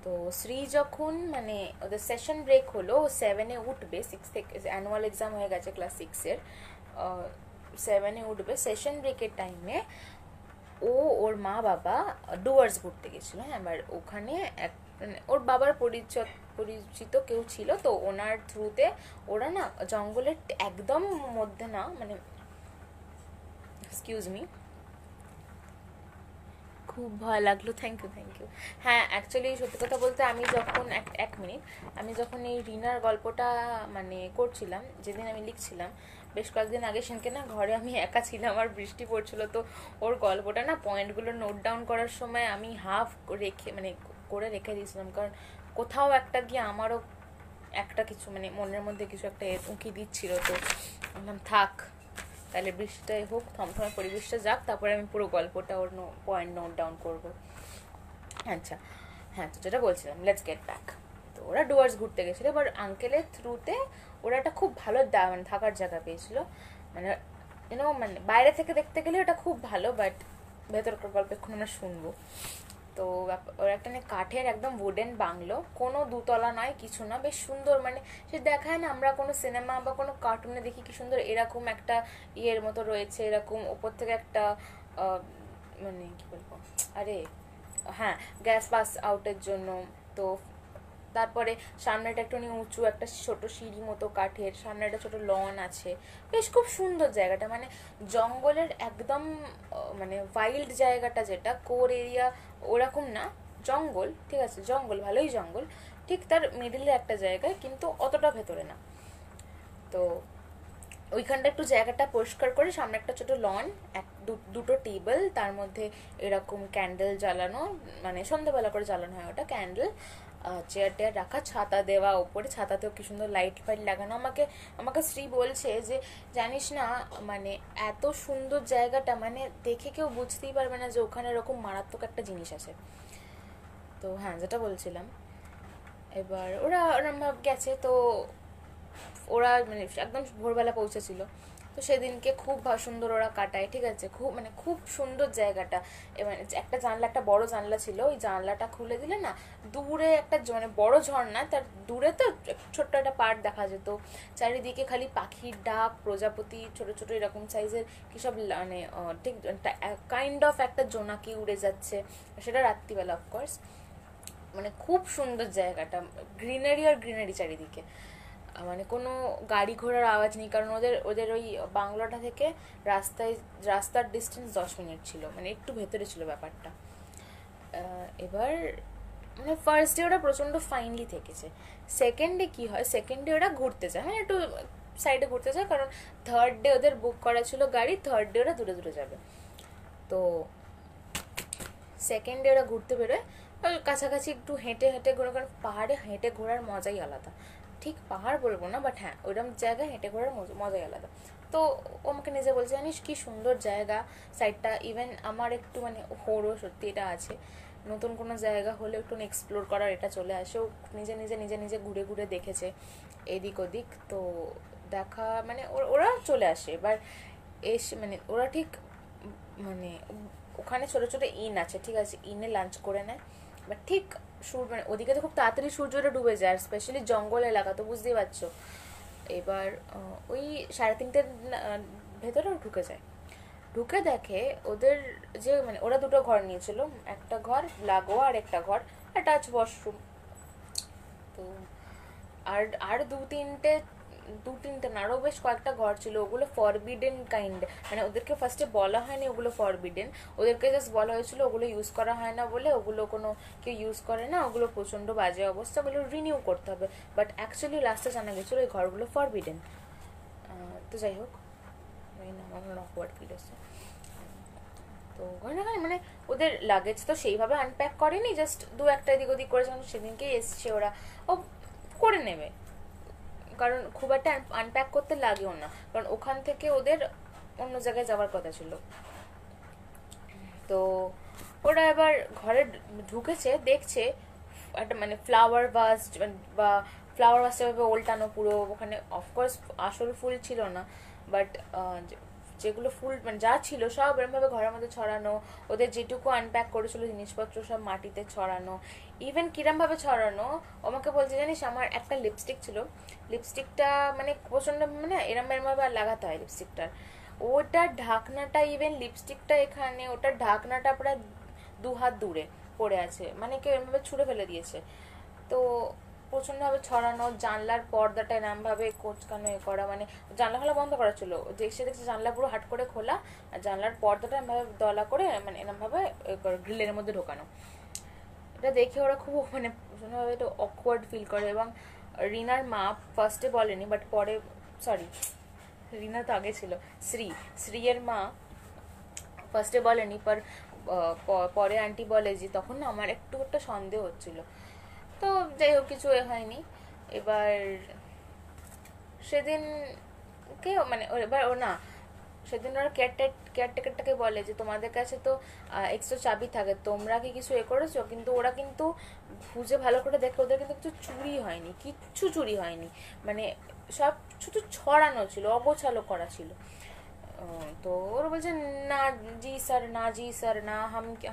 তো শ্রী যখন মানে ওদের সেশন ব্রেক হলো, 7-এ উঠবে, 6 থেকে অ্যানুয়াল এক্সাম হয়ে গেছে ক্লাস 6-এর, 7-এ উঠবে, সেশন ব্রেকের টাইমে ওর মা বাবা ডুয়ার্স ঘুরতে গেছিলো, হ্যাঁ। এবার ওখানে এক ওর বাবার পরিচিত কেউ ছিল, তো ওনার থ্রুতে ওরা না জঙ্গলের একদম মধ্যে না, মানে এক্সকিউজ মি, খুব ভয় লাগলো, থ্যাংক ইউ। হ্যাঁ অ্যাকচুয়ালি সত্যি কথা বলতে আমি যখন এক মিনিট, আমি যখন এই রিনার গল্পটা মানে করছিলাম, যেদিন আমি লিখছিলাম বেশ কয়েকদিন আগে, সেদিনকে না ঘরে আমি একা ছিলাম আর বৃষ্টি পড়ছিল, তো ওর গল্পটা না পয়েন্টগুলো নোট ডাউন করার সময় আমি হাফ রেখে মানে করে রেখে দিয়েছিলাম, কারণ কোথাও একটা গিয়ে আমারও একটা কিছু মানে মনের মধ্যে কিছু একটা উঁকি দিচ্ছিল, তো বললাম থাক তাহলে বৃষ্টিটাই হোক, থমথমে পরিবেশটা যাক, তারপরে আমি পুরো গল্পটা ওর পয়েন্ট নোট ডাউন করবো। আচ্ছা, হ্যাঁ, তো যেটা বলছিলাম, লেটস গেট ব্যাক। তো ওরা ডুয়ার্স ঘুরতে গেছিলো, এবার আঙ্কেলের থ্রুতে ওরা একটা খুব ভালো মানে থাকার জায়গা পেয়েছিল, মানে মানে বাইরে থেকে দেখতে গেলে ওটা খুব ভালো, বাট ভেতরকার গল্প এখন আমরা শুনবো। তো ওর একটা কাঠের একদম উডেন বাংলো, কোনো দুতলা নয়, কিছু না, বেশ সুন্দর, মানে সে দেখায় না আমরা কোনো সিনেমা বা কোনো কার্টুনে দেখি কি সুন্দর এরকম একটা ইয়ের মতো রয়েছে, এরকম ওপর থেকে একটা মানে কি বলবো, আরে হ্যাঁ, গ্যাস পাস আউটের জন্য। তো তারপরে সামনেটা একটু উঁচু, একটা ছোট সিঁড়ি মতো কাঠের, সামনে একটা ছোট লন আছে, বেশ খুব সুন্দর জায়গাটা, মানে জঙ্গলের একদম মানে ওয়াইল্ড জায়গাটা, যেটা কোর এরিয়া ওরকম না, জঙ্গল, ঠিক আছে, জঙ্গল, ভালোই জঙ্গল, ঠিক তার মিডিলে একটা জায়গায়, কিন্তু অতটা ভেতরে না। তো ওইখানটা একটু জায়গাটা পরিষ্কার করে সামনে একটা ছোট লন, দুটো টেবিল, তার মধ্যে এরকম ক্যান্ডেল জ্বালানো, মানে সন্ধ্যাবেলা করে জ্বালানো হয় ওটা ক্যান্ডেল, চেয়ার টেয়ার রাখা, ছাতা দেওয়া ওপরে, ছাতাতেও কি সুন্দর লাইট ফাইট লাগানো। আমাকে আমাকে শ্রী বলছে যে জানিস না, মানে এত সুন্দর জায়গাটা, মানে দেখে কেউ বুঝতেই পারবে না যে ওখানে এরকম মারাত্মক একটা জিনিস আছে। তো হ্যাঁ, যেটা বলছিলাম, এবার ওরা ওরম গেছে, তো ওরা মানে একদম ভোরবেলা পৌঁছেছিল, তো সেদিনকে খুব সুন্দর ওরা কাটায়, ঠিক আছে, খুব মানে খুব সুন্দর জায়গাটা। মানে একটা জানলা, একটা বড় জানলা ছিল, ওই জানলাটা খুলে দিলে না দূরে একটা মানে বড় ঝর্ণা, তার দূরে তো ছোট্ট একটা পার্ট দেখা যেত, চারিদিকে খালি পাখির ডাক, প্রজাপতি, ছোট ছোট এরকম সাইজের কি সব, মানে ঠিক কাইন্ড অফ একটা জোনাকি উড়ে যাচ্ছে, সেটা রাত্রিবেলা অফকোর্স। মানে খুব সুন্দর জায়গাটা, গ্রিনারি আর গ্রিনারি চারিদিকে, মানে কোনো গাড়ি ঘোড়ার আওয়াজ নেই, কারণ ওদের ওদের ওই বাংলোটা থেকে রাস্তার ডিস্টেন্স 10 মিনিট ছিল, মানে একটু ভেতরে ছিল ব্যাপারটা। এবার মানে ফার্স্ট ডে ওরা প্রচণ্ড ফাইনলি থেকেছে, সেকেন্ড ডে কি হয়, সেকেন্ড ডে ওরা ঘুরতে যায়, মানে একটু সাইডে ঘুরতে যায়, কারণ থার্ড ডে ওদের বুক করা ছিল গাড়ি, থার্ড ডে ওরা দূরে দূরে যাবে। তো সেকেন্ড ডে ওরা ঘুরতে বেরোয়, কাছাকাছি একটু হেঁটে হেঁটে ঘোরা, কারণ পাহাড়ে হেঁটে ঘোরার মজাই আলাদা, ঠিক পাহাড় বলবো না, বাট হ্যাঁ ওইরকম জায়গায় হেঁটে ঘোরার মজাই আলাদা। তো ও আমাকে নিজে বলছে, জানিস কি সুন্দর জায়গা সাইডটা, ইভেন আমার একটু মানে হোড়ও সত্যি এটা আছে, নতুন কোনো জায়গা হলে একটু এক্সপ্লোর করার এটা চলে আসে, ও নিজে নিজে নিজে নিজে ঘুরে ঘুরে দেখেছে এদিক ওদিক, তো দেখা মানে ওরা চলে আসে এবার এসে, মানে ওরা ঠিক মানে ওখানে ছোট ছোট ইন আছে, ঠিক আছে, ইনে লাঞ্চ করে নেয়, বাট ঠিক মানে ওদিকে তো খুব তাড়াতাড়ি সূর্যটা ডুবে যায়, আর স্পেশালি জঙ্গল এলাকা তো বুঝতেই পারছো। এবার ওই 3:30-র ভেতরে ঢুকে যায়, ঢুকে দেখে ওদের যে মানে ওরা দুটো ঘর নিয়েছিল, একটা ঘর লাগোয়া আর একটা ঘর অ্যাটাচ ওয়াশরুম। তো আর আর দু তিনটে না, আরও বেশ কয়েকটা ঘর ছিল, ওগুলো ফরবিডেন কাইন্ড, মানে ওদেরকে ফার্স্টে বলা হয়নি ওগুলো ফরবিডেন, ওদেরকে জাস্ট বলা হয়েছিল ওগুলো ইউজ করা হয় না বলে, ওগুলো কোনো কেউ ইউজ করে না, ওগুলো প্রচণ্ড বাজে অবস্থা, ওগুলো রিনিউ করতে হবে, বাট অ্যাকচুয়ালি লাস্টে জানা গেছিলো ওই ঘরগুলো ফরবিডেন। তো যাই হোক, আমার অকওয়ার্ড ফিল হচ্ছে। তো ওখানে মানে ওদের লাগেজ তো সেইভাবে আনপ্যাক করেনি, জাস্ট দু একটা এদিক ওদিক করেছে, সেদিনকেই এসছে ওরা, ও করে নেবে, কারণ খুব একটা আনপ্যাক করতে লাগেও না, কারণ ওখান থেকে ওদের অন্য জায়গায় যাওয়ার কথা ছিল। তো ওরা এবার ঘরে ঢুকেছে, দেখছে একটা মানে ফ্লাওয়ার ভাস, বা ফ্লাওয়ার ভাসটা ভাবে ওল্টানো পুরো, ওখানে অফকোর্স আসল ফুল ছিল না, বাট যেগুলো ফুল মানে যা ছিল সব এরকমভাবে ঘরের মধ্যে ছড়ানো, ওদের যেটুকু আনপ্যাক করেছিল জিনিসপত্র সব মাটিতে ছড়ানো, ইভেন কিরমভাবে ছড়ানো, আমাকে বলছে জানিস আমার একটা লিপস্টিক ছিল, লিপস্টিকটা মানে প্রচণ্ড মানে এরমভাবে লাগাতে হয় লিপস্টিকটার, ওটার ঢাকনাটা, ইভেন লিপস্টিকটা এখানে, ওটার ঢাকনাটা প্রায় 2 হাত দূরে পড়ে আছে, মানে কেউ এরমভাবে ছুঁড়ে ফেলে দিয়েছে। তো প্রচণ্ডভাবে ছড়ানো, জানলার পর্দাটা এরমভাবে কোচকানো এ করা, মানে জানলা খোলা বন্ধ করা ছিল, দেখছে জানলা পুরো হাট করে খোলা, আর জানলার পর্দাটা এরমভাবে দলা করে মানে এরমভাবে গ্রিলের মধ্যে ঢোকানো। এটা দেখে ওরা খুব মানে প্রচণ্ডভাবে একটু অকওয়ার্ড ফিল করে, এবং রিনার মা ফার্স্টে বলেনি, বাট পরে, সরি রিনা তো আগে ছিল, শ্রীয়ের মা ফার্স্টে বলেনি, পরে আন্টি বলে যে তখন না আমার একটু একটা সন্দেহ হচ্ছিল। তো যাই হোক, কিছু হয়নি। এবার সেদিন কে মানে এবার ও না, সেদিন ওরা কেয়ারটেকারটাকে বলে যে তোমাদের কাছে তো এক্সট্রা চাবি থাকে, তোমরা কি কিছু করেছো? কিন্তু ওরা কিন্তু খুঁজে ভালো করে দেখে ওদের কিন্তু কিছু চুরি হয়নি, কিচ্ছু চুরি হয়নি, মানে সব শুধু ছড়ানো ছিল, অগোছালো করা ছিল। তো ওরা বলছে না জি স্যার, না জি স্যার, না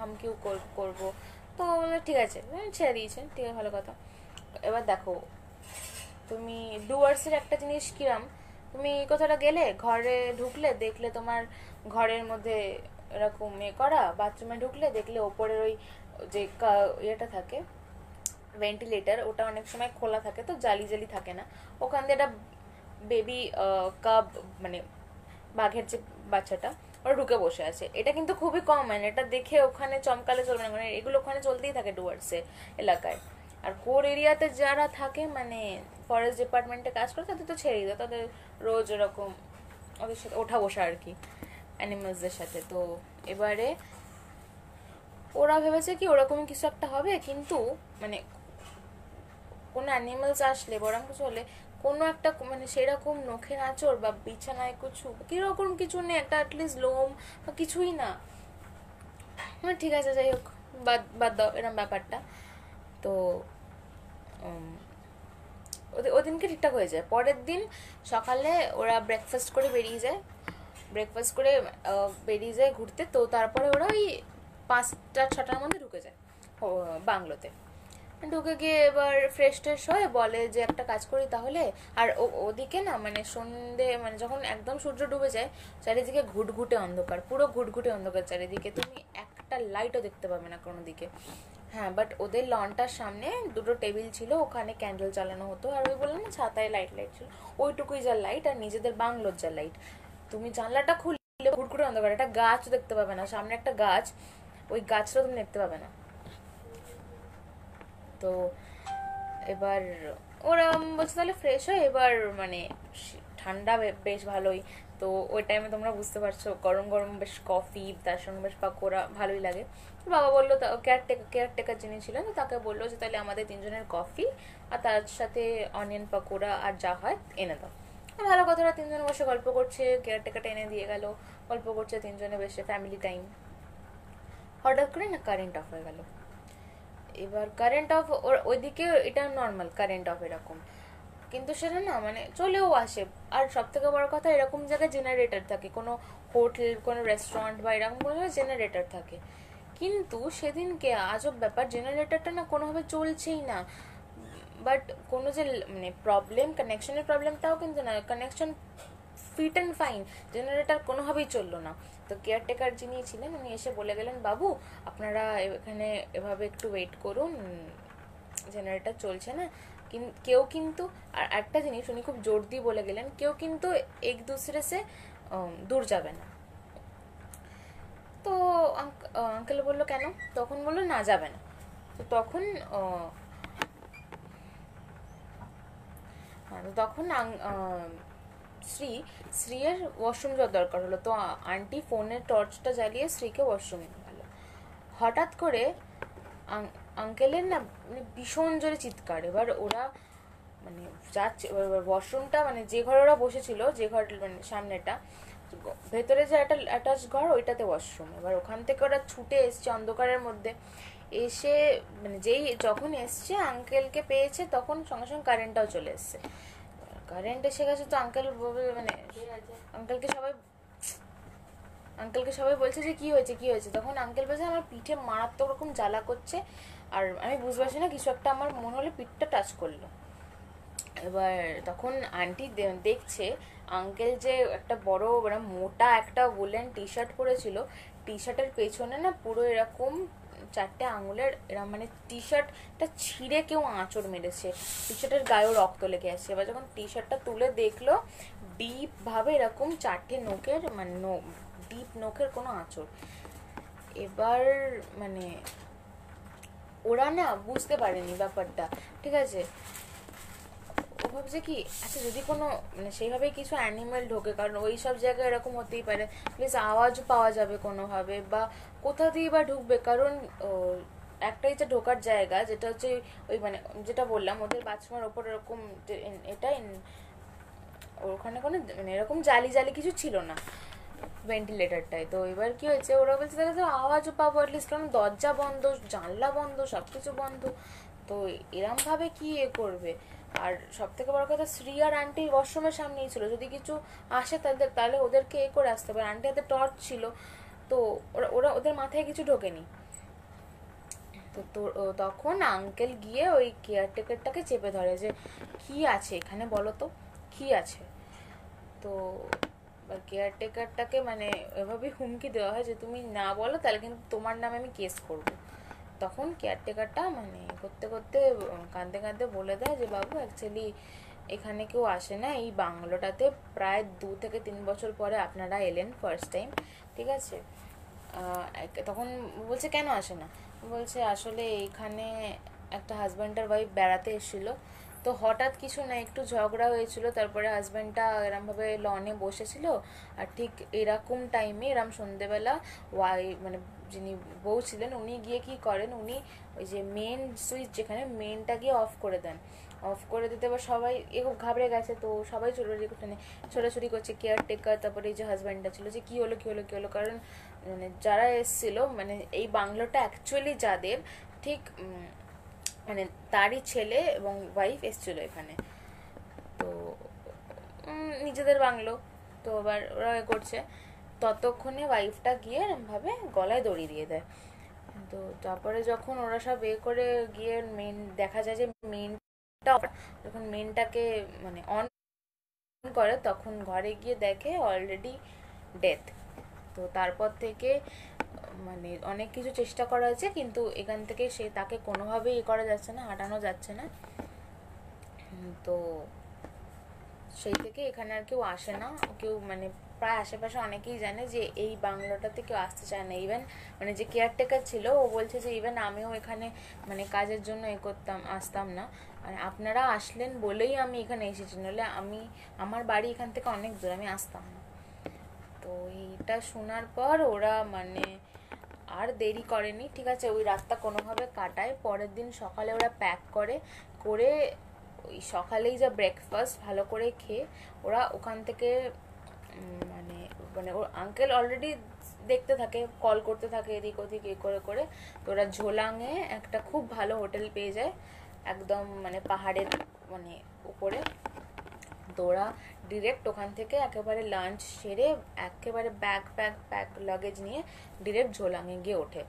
হাম কিউ করবো। তো ঠিক আছে, ছেড়ে দিয়েছেন, ঠিক আছে, ভালো কথা। এবার দেখো, তুমি ডুয়ার্সের একটা জিনিস কিরাম, তুমি কোথাটা গেলে, ঘরে ঢুকলে দেখলে তোমার ঘরের মধ্যে এরকম করা, বাথরুমে ঢুকলে দেখলে ওপরের ওই যে ইয়েটা থাকে ভেন্টিলেটার, ওটা অনেক সময় খোলা থাকে, তো জালি জালি থাকে না, ওখান দিয়ে একটা বেবি কাব মানে বাঘের যে বাচ্চাটা ওরা ঢুকে বসে আছে। এটা কিন্তু খুবই কমন, এটা দেখে ওখানে চমকালে চলবে না, মানে এগুলো ওখানে চলতেই থাকে ডুয়ার্সে এলাকায়। আর কোর এরিয়াতে যারা থাকে মানে ফরেস্ট ডিপার্টমেন্টে কাজ করে তাদের তো ছেড়েই দেয়, তাদের রোজ এরকম ওদের সাথে ওঠা বসা আর কি, অ্যানিমালসদের সাথে। তো এবারে ওরা ভেবেছে কি ওরকমই কিছু একটা হবে, কিন্তু মানে কোনো অ্যানিমালস আসলে বরং কিছু হলে কোনো একটা মানে সেরকম নখের আঁচড় বা বিছানায় কিছু কিরকম কিছু নেই, একটা অ্যাটলিস্ট লোম বা কিছুই না। মানে ঠিক আছে, যাই হোক, বাদ বাদ দাও এরম ব্যাপারটা। তো ওদিনকে ঠিকঠাক হয়ে যায়। পরের দিন সকালে ওরা ব্রেকফাস্ট করে বেরিয়ে যায়, ব্রেকফাস্ট করে বেরিয়ে যায় ঘুরতে। তো তারপরে ওরা ওই 5টা 6টার মধ্যে ঢুকে যায় বাংলোতে। ঢুকে গিয়ে এবার ফ্রেশ ট্রেশ হয়ে বলে যে একটা কাজ করি তাহলে। আর ওদিকে না মানে সন্ধে মানে যখন একদম সূর্য ডুবে যায় চারিদিকে ঘুটঘুটে অন্ধকার, পুরো ঘুটঘুটে অন্ধকার চারিদিকে, তুমি একটা লাইটও দেখতে পাবে না কোনো দিকে। হ্যাঁ, বাট ওদের লনটার সামনে দুটো টেবিল ছিল, ওখানে ক্যান্ডেল চালানো হতো, আর ওই বললাম না ছাতায় লাইট লাইট ছিল, ওইটুকুই যা লাইট, আর নিজেদের বাংলোর যা লাইট। তুমি জানলাটা খুললে ঘুটঘুটে অন্ধকার, একটা গাছও দেখতে পাবে না, সামনে একটা গাছ, ওই গাছটা তুমি দেখতে পাবে না। তো এবার ওরা বলছে তাহলে ফ্রেশ হয় এবার, মানে ঠান্ডা বেশ ভালোই। তো ওই টাইমে তোমরা বুঝতে পারছো গরম গরম বেশ কফি, তার সঙ্গে বেশ পাকোড়া ভালোই লাগে। বাবা বললো, কেয়ারটেকার যিনি ছিলেন তাকে বললো যে তাহলে আমাদের 3জনের কফি আর তার সাথে অনিয়ন পাকোড়া আর যা হয় এনে দাও। ভালো কথা, ওরা 3জনে বসে গল্প করছে, কেয়ারটেকারটা এনে দিয়ে গেল, গল্প করছে 3জনে বসে, ফ্যামিলি টাইম। হঠাৎ করে না কারেন্ট অফ হয়ে গেল। এবার কারেন্ট অফ ওইদিকে এটা নর্মাল কারেন্ট অফ এরকম, কিন্তু সেটা না মানে চলেও আসে। আর সব থেকে বড় কথা, এরকম জায়গায় জেনারেটর থাকে, কোনো হোটেল কোনো রেস্টুরেন্ট বা এরকম কোনো জেনারেটর থাকে। কিন্তু সেদিনকে আজব ব্যাপার, জেনারেটরটা না কোনোভাবে চলছেই না। বাট কোনো যে মানে প্রবলেম, কানেকশনের প্রবলেম তাও কিন্তু না, connection fit and fine, generator কোনোভাবেই চললো না। তো কেয়ারটেকার যিনি ছিলেন উনি এসে বলে গেলেন, বাবু আপনারা এখানে এভাবে একটু ওয়েট করুন, জেনারেটর চলছে না। কেউ কিন্তু, আর একটা জিনিস উনি খুব জোর দিয়ে বলে গেলেন, কেউ কিন্তু এক দুসরে সে দূর যাবে না। তো আঙ্কেল বললো কেন? তখন বললো না যাবে না। তো তখন তখন শ্রীয়ের ওয়াশরুম যাওয়ার দরকার হলো। তো আন্টি ফোনের টর্চটা জ্বালিয়ে শ্রীকে ওয়াশরুমে নিয়ে গেল। হঠাৎ করে আঙ্কেলের না মানে ভীষণ জোরে চিৎকার। এবার ওরা মানে যাচ্ছে ওয়াশরুমটা, মানে যে ঘরে ওরা বসেছিল, যে ঘর মানে সামনেটা, ভেতরে যে একটা অ্যাটাচ ঘর, ওইটাতে ওয়াশরুম। এবার ওখান থেকে ওরা ছুটে এসছে অন্ধকারের মধ্যে, এসে মানে যখন এসছে আঙ্কেলকে পেয়েছে, তখন সঙ্গে সঙ্গে কারেন্টটাও চলে এসছে। কারেন্ট এসে গেছে তো আঙ্কেল মানে আঙ্কেলকে সবাই আঙ্কেলকে সবাই বলছে যে কি হয়েছে কি হয়েছে। তখন আঙ্কেল বলছে আমার পিঠে মারাত্মক রকম জ্বালা করছে, আর আমি বুঝতে পারছি না, কিছু একটা আমার মনে হলো পিঠটা টাচ করলো। এবার তখন আন্টি দেখছে আঙ্কেল যে একটা বড় মানে মোটা একটা উলেন টি শার্ট পরেছিল, টি শার্টের পেছনে না পুরো এরকম 4টে আঙুলের এরকম মানে টি শার্টটা ছিঁড়ে কেউ আঁচড় মেরেছে, টি শার্টের গায়েও রক্ত লেগে আছে। এবার যখন টি শার্টটা তুলে দেখলো, ডিপ ভাবে এরকম 4টে নখের মানে ডিপ নখের কোনো আঁচড়। এবার মানে ওরা না বুঝতে পারেনি ব্যাপারটা, ঠিক আছে। ও ভাবছে কি আচ্ছা যদি কোনো মানে সেইভাবে কিছু অ্যানিমেল ঢোকে, কারণ ওই সব জায়গায় এরকম হতেই পারে, প্লিজ আওয়াজ পাওয়া যাবে কোনোভাবে, বা কোথা দিয়ে বা ঢুকবে, কারণ একটাই যে ঢোকার জায়গা, যেটা হচ্ছে ওই মানে যেটা বললাম ওদের বাথরুমের ওপর এরকম এটা ওখানে কোনো মানে এরকম জালি জালি কিছু ছিল না ভেন্টিলেটারটায়। তো এবার কি হয়েছে, ওরা বলছে তাহলে তো আওয়াজও পাবো অ্যাটলিস্ট, কারণ দরজা বন্ধ, জানলা বন্ধ, সব কিছু বন্ধ। তো এরম ভাবে কি করবে। আর সব থেকে বড় কথা, শ্রী আর আন্টি ওয়াশরুমের সামনেই ছিল, যদি কিছু আসে তাদের তাহলে ওদেরকে করে আসতে হবে। আন্টি হাতে টর্চ ছিল, তো ওরা ওরা ওদের মাথায় কিছু ঢোকেনি। তো তখন আঙ্কেল গিয়ে ওই কেয়ারটেকারটাকে চেপে ধরে যে কি আছে এখানে বলো তো, কি আছে। তো কেয়ারটেকারটাকে মানে এভাবে হুমকি দেওয়া হয় যে তুমি না বলো তাহলে কিন্তু তোমার নামে আমি কেস করব। তখন কেয়ারটেকারটা মানে করতে করতে কাঁদতে কাঁদতে বলে দেয় যে বাবু অ্যাকচুয়ালি এখানে কেউ আসে না, এই বাংলোটাতে প্রায় 2 থেকে 3 বছর পরে আপনারা এলেন ফার্স্ট টাইম, ঠিক আছে। তখন বলছে কেন আসে না, বলছে আসলে এইখানে একটা হাজব্যান্ড আর ওয়াইফ বেড়াতে এসেছিল, তো হঠাৎ কিছু না একটু ঝগড়া হয়েছিল, তারপরে হাজব্যান্ডটা এরমভাবে লনে বসেছিল, আর ঠিক এরকম টাইমে এরম সন্ধেবেলা মানে যিনি বউ ছিলেন উনি গিয়ে কি করেন, উনি ওই যে মেন সুইচ যেখানে মেনটা গিয়ে অফ করে দেন। অফ করে দিতে এবার সবাই খুব ঘাবড়ে গেছে, তো সবাই ছোটাছুটি করছে, কেয়ারটেকার তারপরে এই যে হাজব্যান্ডটা ছিল যে কি হলো কি হলো কি হলো, কারণ মানে যারা এসছিল মানে এই বাংলোটা অ্যাকচুয়ালি যাদের ঠিক মানে তারই ছেলে এবং ওয়াইফ এসছিল এখানে। তো নিজেদের বাংলো, তো এবার ওরা করছে, ততক্ষণে ওয়াইফটা গিয়ে ভাবে গলায় দড়ি দিয়ে দেয়। তো তারপরে যখন ওরা সব করে গিয়ে মেন দেখা যায় যে মেনটা যখন মেনটাকে মানে অন করে তখন ঘরে গিয়ে দেখে অলরেডি ডেথ। তো তারপর থেকে মানে অনেক কিছু চেষ্টা করা হয়েছে, কিন্তু এখান থেকে তাকে কোনোভাবেই করা যাচ্ছে না, হাঁটানো যাচ্ছে না। তো সেই থেকে এখানে আর কেউ আসে না, কেউ মানে প্রায় আশেপাশে অনেকেই জানে যে এই বাংলোটাতে কেউ আসতে চায় না। ইভেন মানে যে কেয়ারটেকার ছিল ও বলছে যে ইভেন আমিও এখানে মানে কাজের জন্য আসতাম না, আর আপনারা আসলেন বলেই আমি এখানে এসেছি, নইলে আমার বাড়ি এখান থেকে অনেক দূর, আমি আসতাম না। তো এইটা শোনার পর ওরা মানে আর দেরি করেনি, ঠিক আছে, ওই রাতটা কোনোভাবে কাটায়। পরের দিন সকালে ওরা প্যাক করে ওই সকালেই যা ব্রেকফাস্ট ভালো করে খেয়ে ওরা ওখান থেকে মানে মানে ওর আঙ্কেল অলরেডি দেখতে থাকে, কল করতে থাকে এদিক ওদিক করে করে। তো ওরা ঝোলাঙে একটা খুব ভালো হোটেল পেয়ে যায়, একদম মানে পাহাড়ের মানে উপরে। তো ওরা ডিরেক্ট ওখান থেকে একেবারে লাঞ্চ সেরে একেবারে ব্যাগ লাগেজ নিয়ে ডিরেক্ট ঝোলাঙে গিয়ে ওঠে।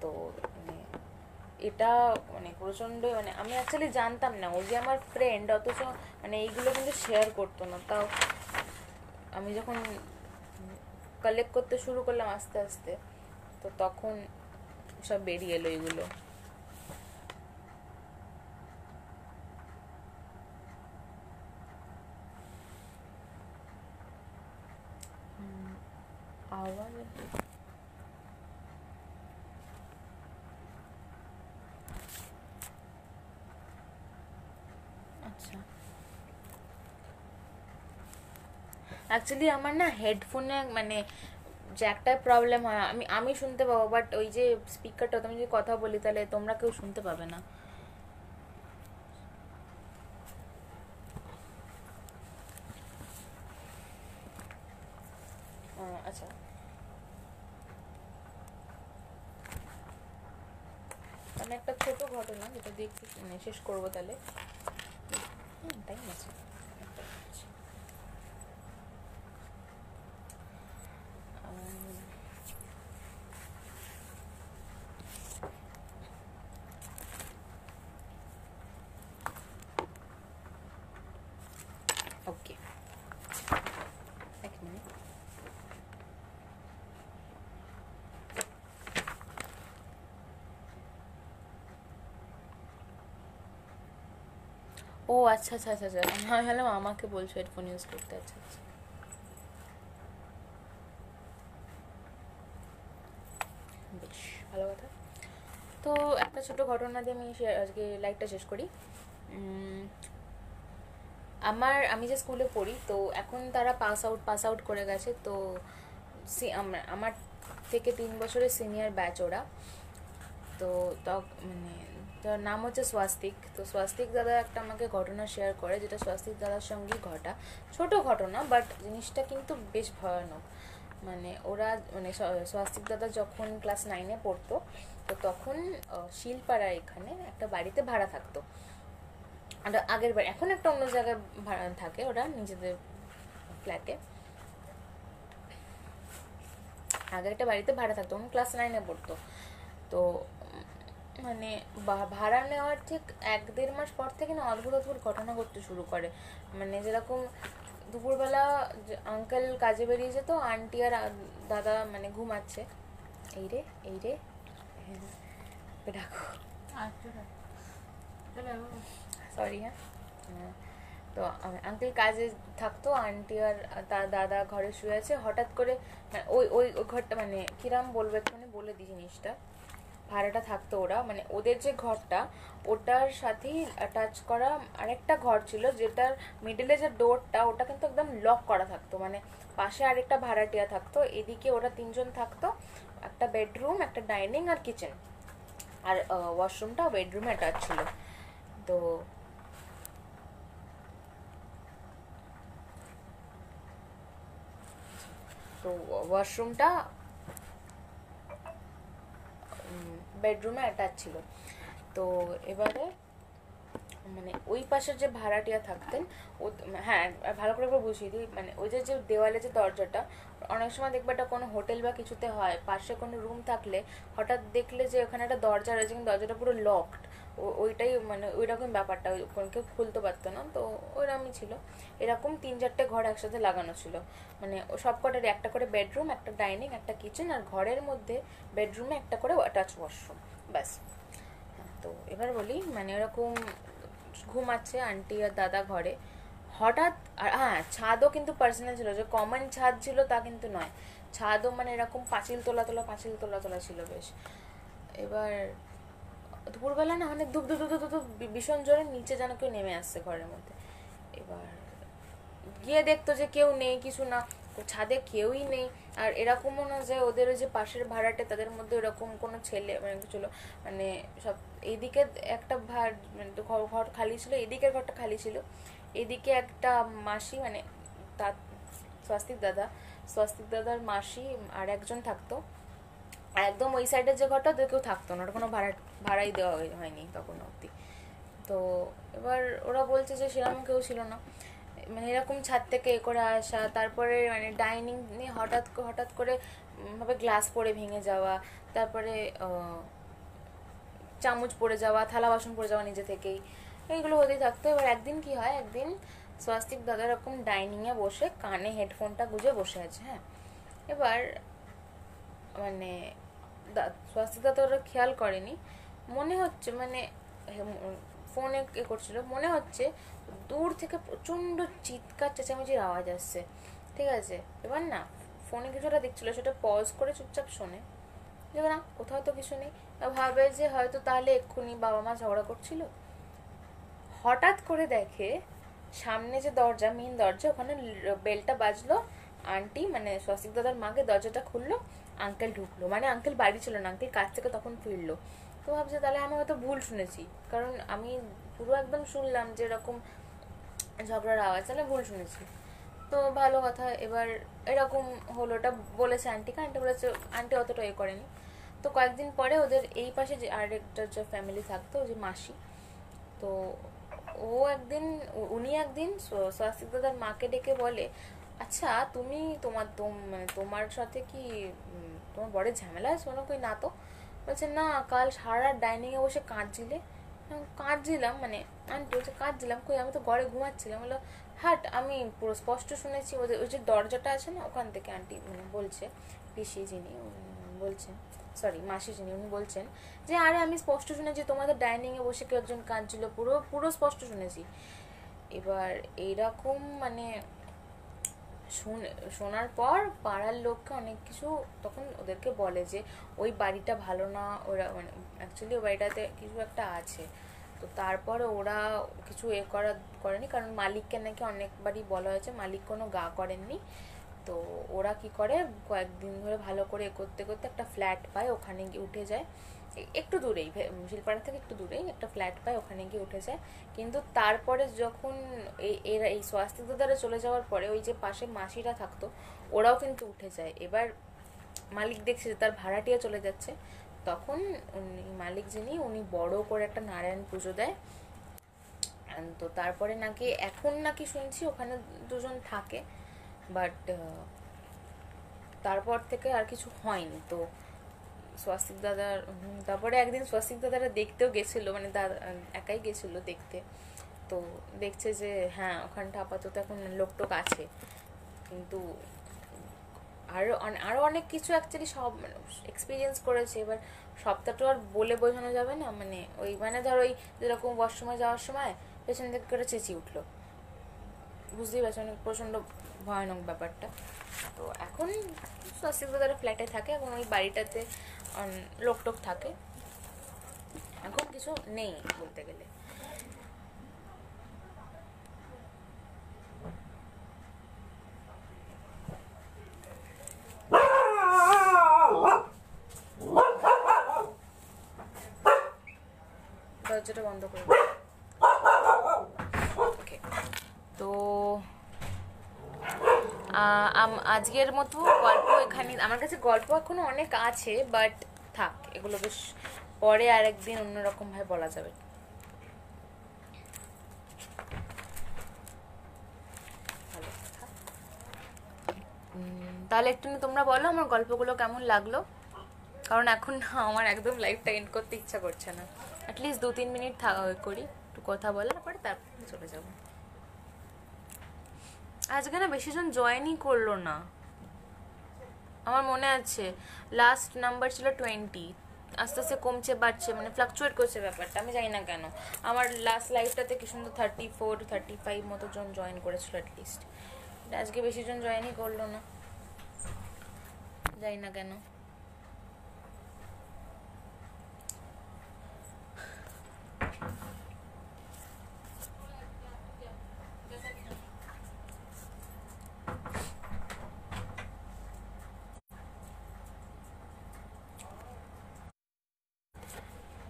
তো মানে এটা মানে প্রচণ্ড মানে আমি অ্যাকচুয়ালি জানতাম না ও যে আমার ফ্রেন্ড, অথচ মানে এইগুলো কিন্তু শেয়ার করতো না। তাও আমি যখন কালেক্ট করতে শুরু করলাম আস্তে আস্তে, তো তখন সব বেরিয়ে এলো এগুলো। আওয়াজ আচ্ছা, অ্যাকচুয়ালি আমার না হেডফোনে মানে যে একটা প্রবলেম হয়, আমি শুনতে পাবো, বাট ওই যে স্পিকারটা তুমি যদি কথা বলি তাহলে তোমরা কেউ শুনতে পাবে না। আচ্ছা, মানে একটা ছোট ঘটনা যেটা দিয়ে একটু মানে শেষ করবো তাহলে। টাইম আছে। ওকে, এক মিনিট। ও আচ্ছা আচ্ছা আচ্ছা আচ্ছা, আমি ভাবলাম আমাকে বলছো হেডফোন ইউজ করতে। আচ্ছা আচ্ছা, বেশ ভালো কথা। তো একটা ছোট ঘটনা দিয়ে আমি আজকে লাইভটা শেষ করি। আমি যে স্কুলে পড়ি, তো এখন তারা পাস আউট করে গেছে। তো আমার থেকে 3 বছরের সিনিয়র ব্যাচ ওরা। তো মানে তার নাম হচ্ছে স্বাস্তিক। তো স্বাস্তিক দাদা একটা আমাকে ঘটনা শেয়ার করে, যেটা স্বাস্তিক দাদার সঙ্গেই ঘটা। ছোট ঘটনা, বাট জিনিসটা কিন্তু বেশ ভয়ানক। মানে ওরা মানে স্বাস্তিক দাদা যখন ক্লাস 9-এ পড়তো, তো তখন শিলপাড়া এখানে একটা বাড়িতে ভাড়া থাকতো। আর আগের বাড়ি এখন একটা অন্য জায়গায় ভাড়া থাকে ওরা নিজেদের ফ্ল্যাটে। আগে একটা বাড়িতে ভাড়া থাকতো, তখন ক্লাস 9-এ পড়তো। তো মানে ভাড়া নেওয়ার ঠিক 1-1.5 মাস পর থেকে না অদ্ভুত অদ্ভুত ঘটনা ঘটতে শুরু করে। মানে যেরকম দুপুরবেলা আঙ্কেল কাজে বেরিয়ে যেত, আন্টি আর দাদা মানে ঘুমাচ্ছে। এই রে ডাকো, সরি। হ্যাঁ, তো আঙ্কেল কাজে থাকতো, আন্টি আর তার দাদা ঘরে শুয়ে আছে। হঠাৎ করে মানে ওই ওই ঘরটা মানে কিরাম বলবো একটুখানি বলে দিই জিনিসটা। ভাড়াটা থাকতো ওরা, মানে ওদের যে ঘরটা ওটার সাথেই অ্যাটাচ করা আরেকটা ঘর ছিল, যেটার মিডলে যে ডোরটা ওটা কিন্তু একদম লক করা থাকতো। মানে পাশে আরেকটা ভাড়াটিয়া থাকতো, এদিকে ওরা 3জন থাকতো, একটা বেডরুম, একটা ডাইনিং আর কিচেন, আর ওয়াশরুমটা বেডরুমে অ্যাটাচ ছিল। তো তো ওয়াশরুমটা বেডরুমে অ্যাটাচ ছিল। তো এবারে মানে ওই পাশের যে ভাড়াটিয়া থাকতেন ও, হ্যাঁ ভালো করে একবার বুঝিয়ে দিই। মানে ওই যে যে দেওয়ালে যে দরজাটা, অনেক সময় দেখবে এটা কোনো হোটেল বা কিছুতে হয়, পাশে কোনো রুম থাকলে হঠাৎ দেখলে যে ওখানে একটা দরজা রয়েছে কিন্তু দরজাটা পুরো লকড। ওইটাই মানে ওই রকম ব্যাপারটা, কেউ খুলতে পারতো না। তো ওইরকমই ছিল। এরকম 3-4টে ঘর একসাথে লাগানো ছিল। মানে সব কটার একটা করে বেডরুম, একটা ডাইনিং, একটা কিচেন, আর ঘরের মধ্যে বেডরুমে একটা করে অ্যাটাচ ওয়াশরুম, ব্যাস। তো এবার বলি, মানে ওরকম ঘুমাচ্ছে আন্টি আর দাদা ঘরে, হঠাৎ, আর হ্যাঁ ছাদও কিন্তু পার্সোনাল ছিল, যে কমন ছাদ ছিল তা কিন্তু নয়, ছাদও মানে এরকম পাঁচিল তোলা ছিল বেশ। এবার দুপুরবেলা না মানে ধূপ ধূপ ধূপ ধূপ ভীষণ জোরে নিচে যেন কেউ নেমে আসছে ঘরের মধ্যে। এবার গিয়ে দেখতো যে কেউ নেই, কিছু না, ছাদে কেউই নেই। আর এরকমও না যে ওদের ওই যে পাশের ভাড়াটে তাদের মধ্যে ওরকম কোনো ছেলে মানে ছিল, মানে সব এইদিকে একটা মানে ঘর খালি ছিল, এদিকের ঘরটা খালি ছিল, এদিকে একটা মাসি মানে তার স্বস্তিক দাদার মাসি আর একজন থাকতো। আর একদম ওই সাইডের যে ঘরটা ওদের কেউ থাকতো না, ওটা কোনো ভাড়াই দেওয়া হয়নি তখন অব্দি। তো এবার ওরা বলছে যে সেরকম কেউ ছিল না। মানে এরকম ছাদ থেকে এ করে আসা, তারপরে মানে ডাইনিং নিয়ে হঠাৎ করে ভাবে গ্লাস পড়ে ভেঙে যাওয়া, তারপরে চামচ পড়ে যাওয়া, থালা বাসন পড়ে যাওয়া নিজে থেকেই, এইগুলো হতেই থাকতো। এবার একদিন কি হয়, একদিন স্বস্তিক দাদা এরকম ডাইনিংয়ে বসে কানে হেডফোনটা গুঁজে বসে আছে। হ্যাঁ, এবার মানে স্বস্তিক দাদা ওরা খেয়াল করেনি, মনে হচ্ছে মানে ফোনে এ করছিল, মনে হচ্ছে দূর থেকে প্রচণ্ড চিৎকার চেঁচামেচির আওয়াজ আসছে। ঠিক আছে, এবার না ফোনে কিছুটা দেখছিল, সেটা পজ করে চুপচাপ শোনে যে না কোথাও তো কিছু নেই। ভাবে যে হয়তো তাহলে এক্ষুনি বাবা মা ঝগড়া করছিল। হঠাৎ করে দেখে সামনে যে দরজা, মেন দরজা, ওখানে বেলটা বাজলো, আন্টি মানে স্বস্তিক দাদার মাকে দরজাটা খুললো, আঙ্কেল ঢুকলো। মানে আঙ্কেল বাড়ি ছিল না, আঙ্কেল কাজ থেকে তখন ফিরলো। তো ভাবছে তাহলে আমি হয়তো ভুল শুনেছি, কারণ আমি পুরো একদম শুনলাম যে এরকম ঝগড়ার আওয়াজ, তাহলে ভুল শুনেছি। তো ভালো কথা। এবার এরকম হলো, ওটা বলেছে আন্টিকে, আন্টি বলেছে, আন্টি অতটা এ করেনি। তো কয়েকদিন পরে ওদের এই পাশে যে আরেকটা যে ফ্যামিলি থাকতো, যে মাসি, তো উনি একদিন স্বস্তিক দাদার মাকে ডেকে বলে, আচ্ছা তুমি মানে তোমার সাথে কি তোমার বড় ঝামেলা আছে? কোনো কই না তো। বলছে না, কাল সারা রাত ডাইনিং এ বসে কাঁদছিলে। কাঁদছিলাম মানে আন্টি বলছে কাঁদছিলাম কই, আমি তো ঘরে ঘুমাচ্ছিলাম। বললো হাট, আমি পুরো স্পষ্ট শুনেছি, ওদের ওই যে দরজাটা আছে না ওখান থেকে, আন্টি মানে বলছে, পিসি যিনি বলছেন, সরি মাসি যিনি, উনি বলছেন যে আরে আমি স্পষ্ট শুনেছি তোমাদের ডাইনিং এ বসে কেউ একজন কাঁদছিল, পুরো পুরো স্পষ্ট শুনেছি। এবার এইরকম মানে শোনার পর পাড়ার লোককে অনেক কিছু তখন ওদেরকে বলে যে ওই বাড়িটা ভালো না, ওরা মানে অ্যাকচুয়ালি ওই বাড়িটাতে কিছু একটা আছে। তো তারপরে ওরা কিছু করেনি, কারণ মালিককে নাকি অনেকবারই বলা হয়েছে, মালিক কোনো গা করেননি। তো তো ওরা কি করে, কয়েকদিন ধরে ভালো করে করতে করতে একটা ফ্ল্যাট পায়, ওখানে গিয়ে উঠে যায়। একটু দূরেই, শিলপাড়া থেকে একটু দূরেই একটা ফ্ল্যাট পায়, ওখানে গিয়ে উঠে যায়। কিন্তু তারপরে যখন এরা এই স্বাস্তিক দাদারা চলে যাওয়ার পরে ওই যে পাশে মাসিরা থাকতো, ওরাও কিন্তু উঠে যায়। এবার মালিক দেখছে যে তার ভাড়াটিয়া চলে যাচ্ছে, তখন মালিক যিনি উনি বড় করে একটা নারায়ণ পুজো দেয়। তো তারপরে নাকি এখন নাকি শুনছি ওখানে দুজন থাকে, বাট তারপর থেকে আর কিছু হয়নি। তো স্বাস্তিক দাদার তারপরে একদিন স্বাস্তিক দাদারা দেখতেও গেছিল, মানে দাদা একাই গেছিল দেখতে। তো দেখছে যে হ্যাঁ ওখানটা আপাতত এখন লোকটোক আছে, কিন্তু আরো অনেক কিছু অ্যাকচুয়ালি সব এক্সপিরিয়েন্স করেছে। এবার সবটা তো আর বলে বোঝানো যাবে না, মানে ওই মানে ধর ওই যেরকম ওয়াশরুমে যাওয়ার সময় পেছন দিক করে চেঁচিয়ে উঠলো, বুঝতেই পারছি অনেক প্রচণ্ড ভয়ানক ব্যাপারটা। তো এখন স্বাস্তিক দাদারা ফ্ল্যাটে থাকে, এখন ওই বাড়িটাতে লোকটোক থাকে, এখন কিছু নেই বলতে গেলে। দরজাটা বন্ধ করে ওকে। তো আজকের মতো গল্প এখানে, আমার কাছে গল্প এখনো অনেক আছে, বাট থাক, এগুলো বেশ পরে আর একদিন অন্যরকম ভাবে বলা যাবে। তাহলে একটু তোমরা বলো আমার গল্পগুলো কেমন লাগলো, কারণ এখন না আমার একদম লাইফটা এন্ড করতে ইচ্ছা করছে না। অ্যাটলিস্ট 2-3 মিনিট করি, একটু কথা বলার পরে তারপরে চলে যাব। আজকে না বেশি জন জয়েনই করলো না, আমার মনে আছে লাস্ট নাম্বার ছিল 20, আস্তে আস্তে কমছে বাড়ছে, মানে ফ্লাকচুয়েট করছে ব্যাপারটা, আমি জানি না কেন। আমার লাস্ট লাইফটাতে কি সুন্দর 34-35 মতো জন জয়েন করেছিল অ্যাটলিস্ট, আজকে বেশি জন জয়েনই করলো না, জানি না কেন।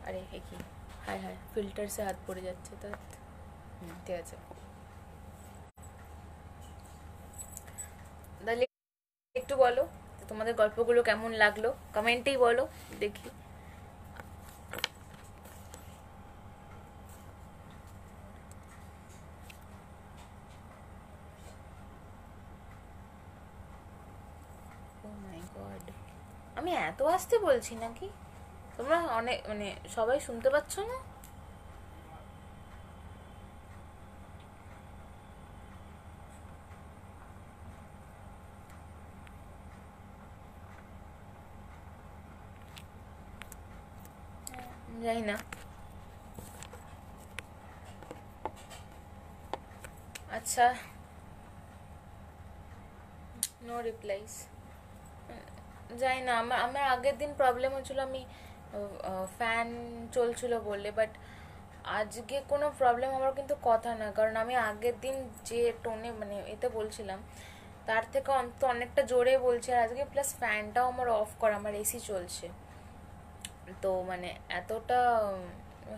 আরে এ কি, হায় হায় ফিল্টার সে হাত পড়ে যাচ্ছে, তো ঠিক আছে। তাহলে একটু বলো তোমাদের গল্পগুলো কেমন লাগলো, কমেন্টেই বলো দেখি। ও মাই গড, আমি এত আসতে বলছি নাকি, তোমরা অনেক মানে সবাই শুনতে পাচ্ছ না? জানি না। আচ্ছা, নো রিপ্লাইস। জানি না, আমার আগের দিন প্রবলেম হচ্ছিল, আমি ফ্যান চলছিল বললে, বাট আজকে কোনো প্রবলেম আমার কিন্তু কথা না, কারণ আমি আগের দিন যে টোনে মানে এতে বলছিলাম তার থেকে অন্তত অনেকটা জোরে বলছি, আর আজকে প্লাস ফ্যানটাও আমার অফ করা, আমার এসি চলছে, তো মানে এতটা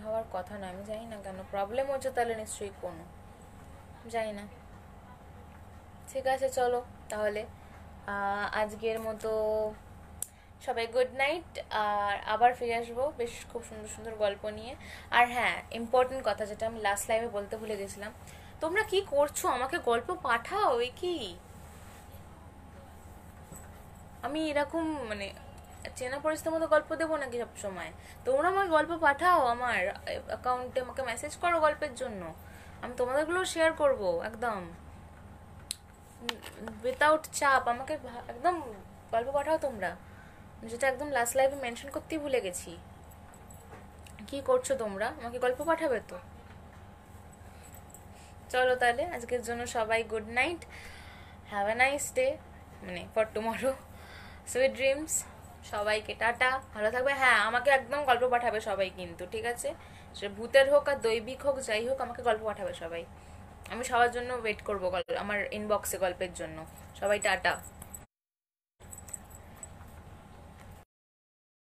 হওয়ার কথা না। আমি জানি না কেন প্রবলেম হচ্ছে, তাহলে নিশ্চয়ই কোনো, জানি না। ঠিক আছে চলো তাহলে আজকের মতো সবাই গুড নাইট, আর আবার ফিরে আসবো বেশ খুব সুন্দর সুন্দর গল্প নিয়ে। আর হ্যাঁ, ইম্পর্টেন্ট কথা যেটা আমি লাস্ট লাইভে বলতে ভুলে গেছিলাম, তোমরা কি করছো, আমাকে গল্প পাঠাও। এই কি আমি এরকম মানে চেনা পরিচিতির মতো গল্প দেবো নাকি সব সময়? তোমরা আমাকে গল্প পাঠাও, আমার অ্যাকাউন্টে আমাকে মেসেজ করো গল্পের জন্য, আমি তোমাদেরগুলো শেয়ার করবো একদম উইথাউট চাপ। আমাকে একদম গল্প পাঠাও তোমরা, যেটা একদম লাস্ট লাইভে মেনশন করতেই ভুলে গেছি। কি করছো তোমরা, আমাকে গল্প পাঠাবে তো? চলো তাহলে আজকের জন্য সবাই good night, have a nice day, মানে ফর টুমরো, সুইট ড্রিমস, সবাইকে টাটা, ভালো থাকবে। হ্যাঁ আমাকে একদম গল্প পাঠাবে সবাই কিন্তু, ঠিক আছে? সে ভূতের হোক আর দৈবিক হোক যাই হোক, আমাকে গল্প পাঠাবে সবাই। আমি সবার জন্য ওয়েট করবো, আমার ইনবক্সে গল্পের জন্য। সবাই টাটা।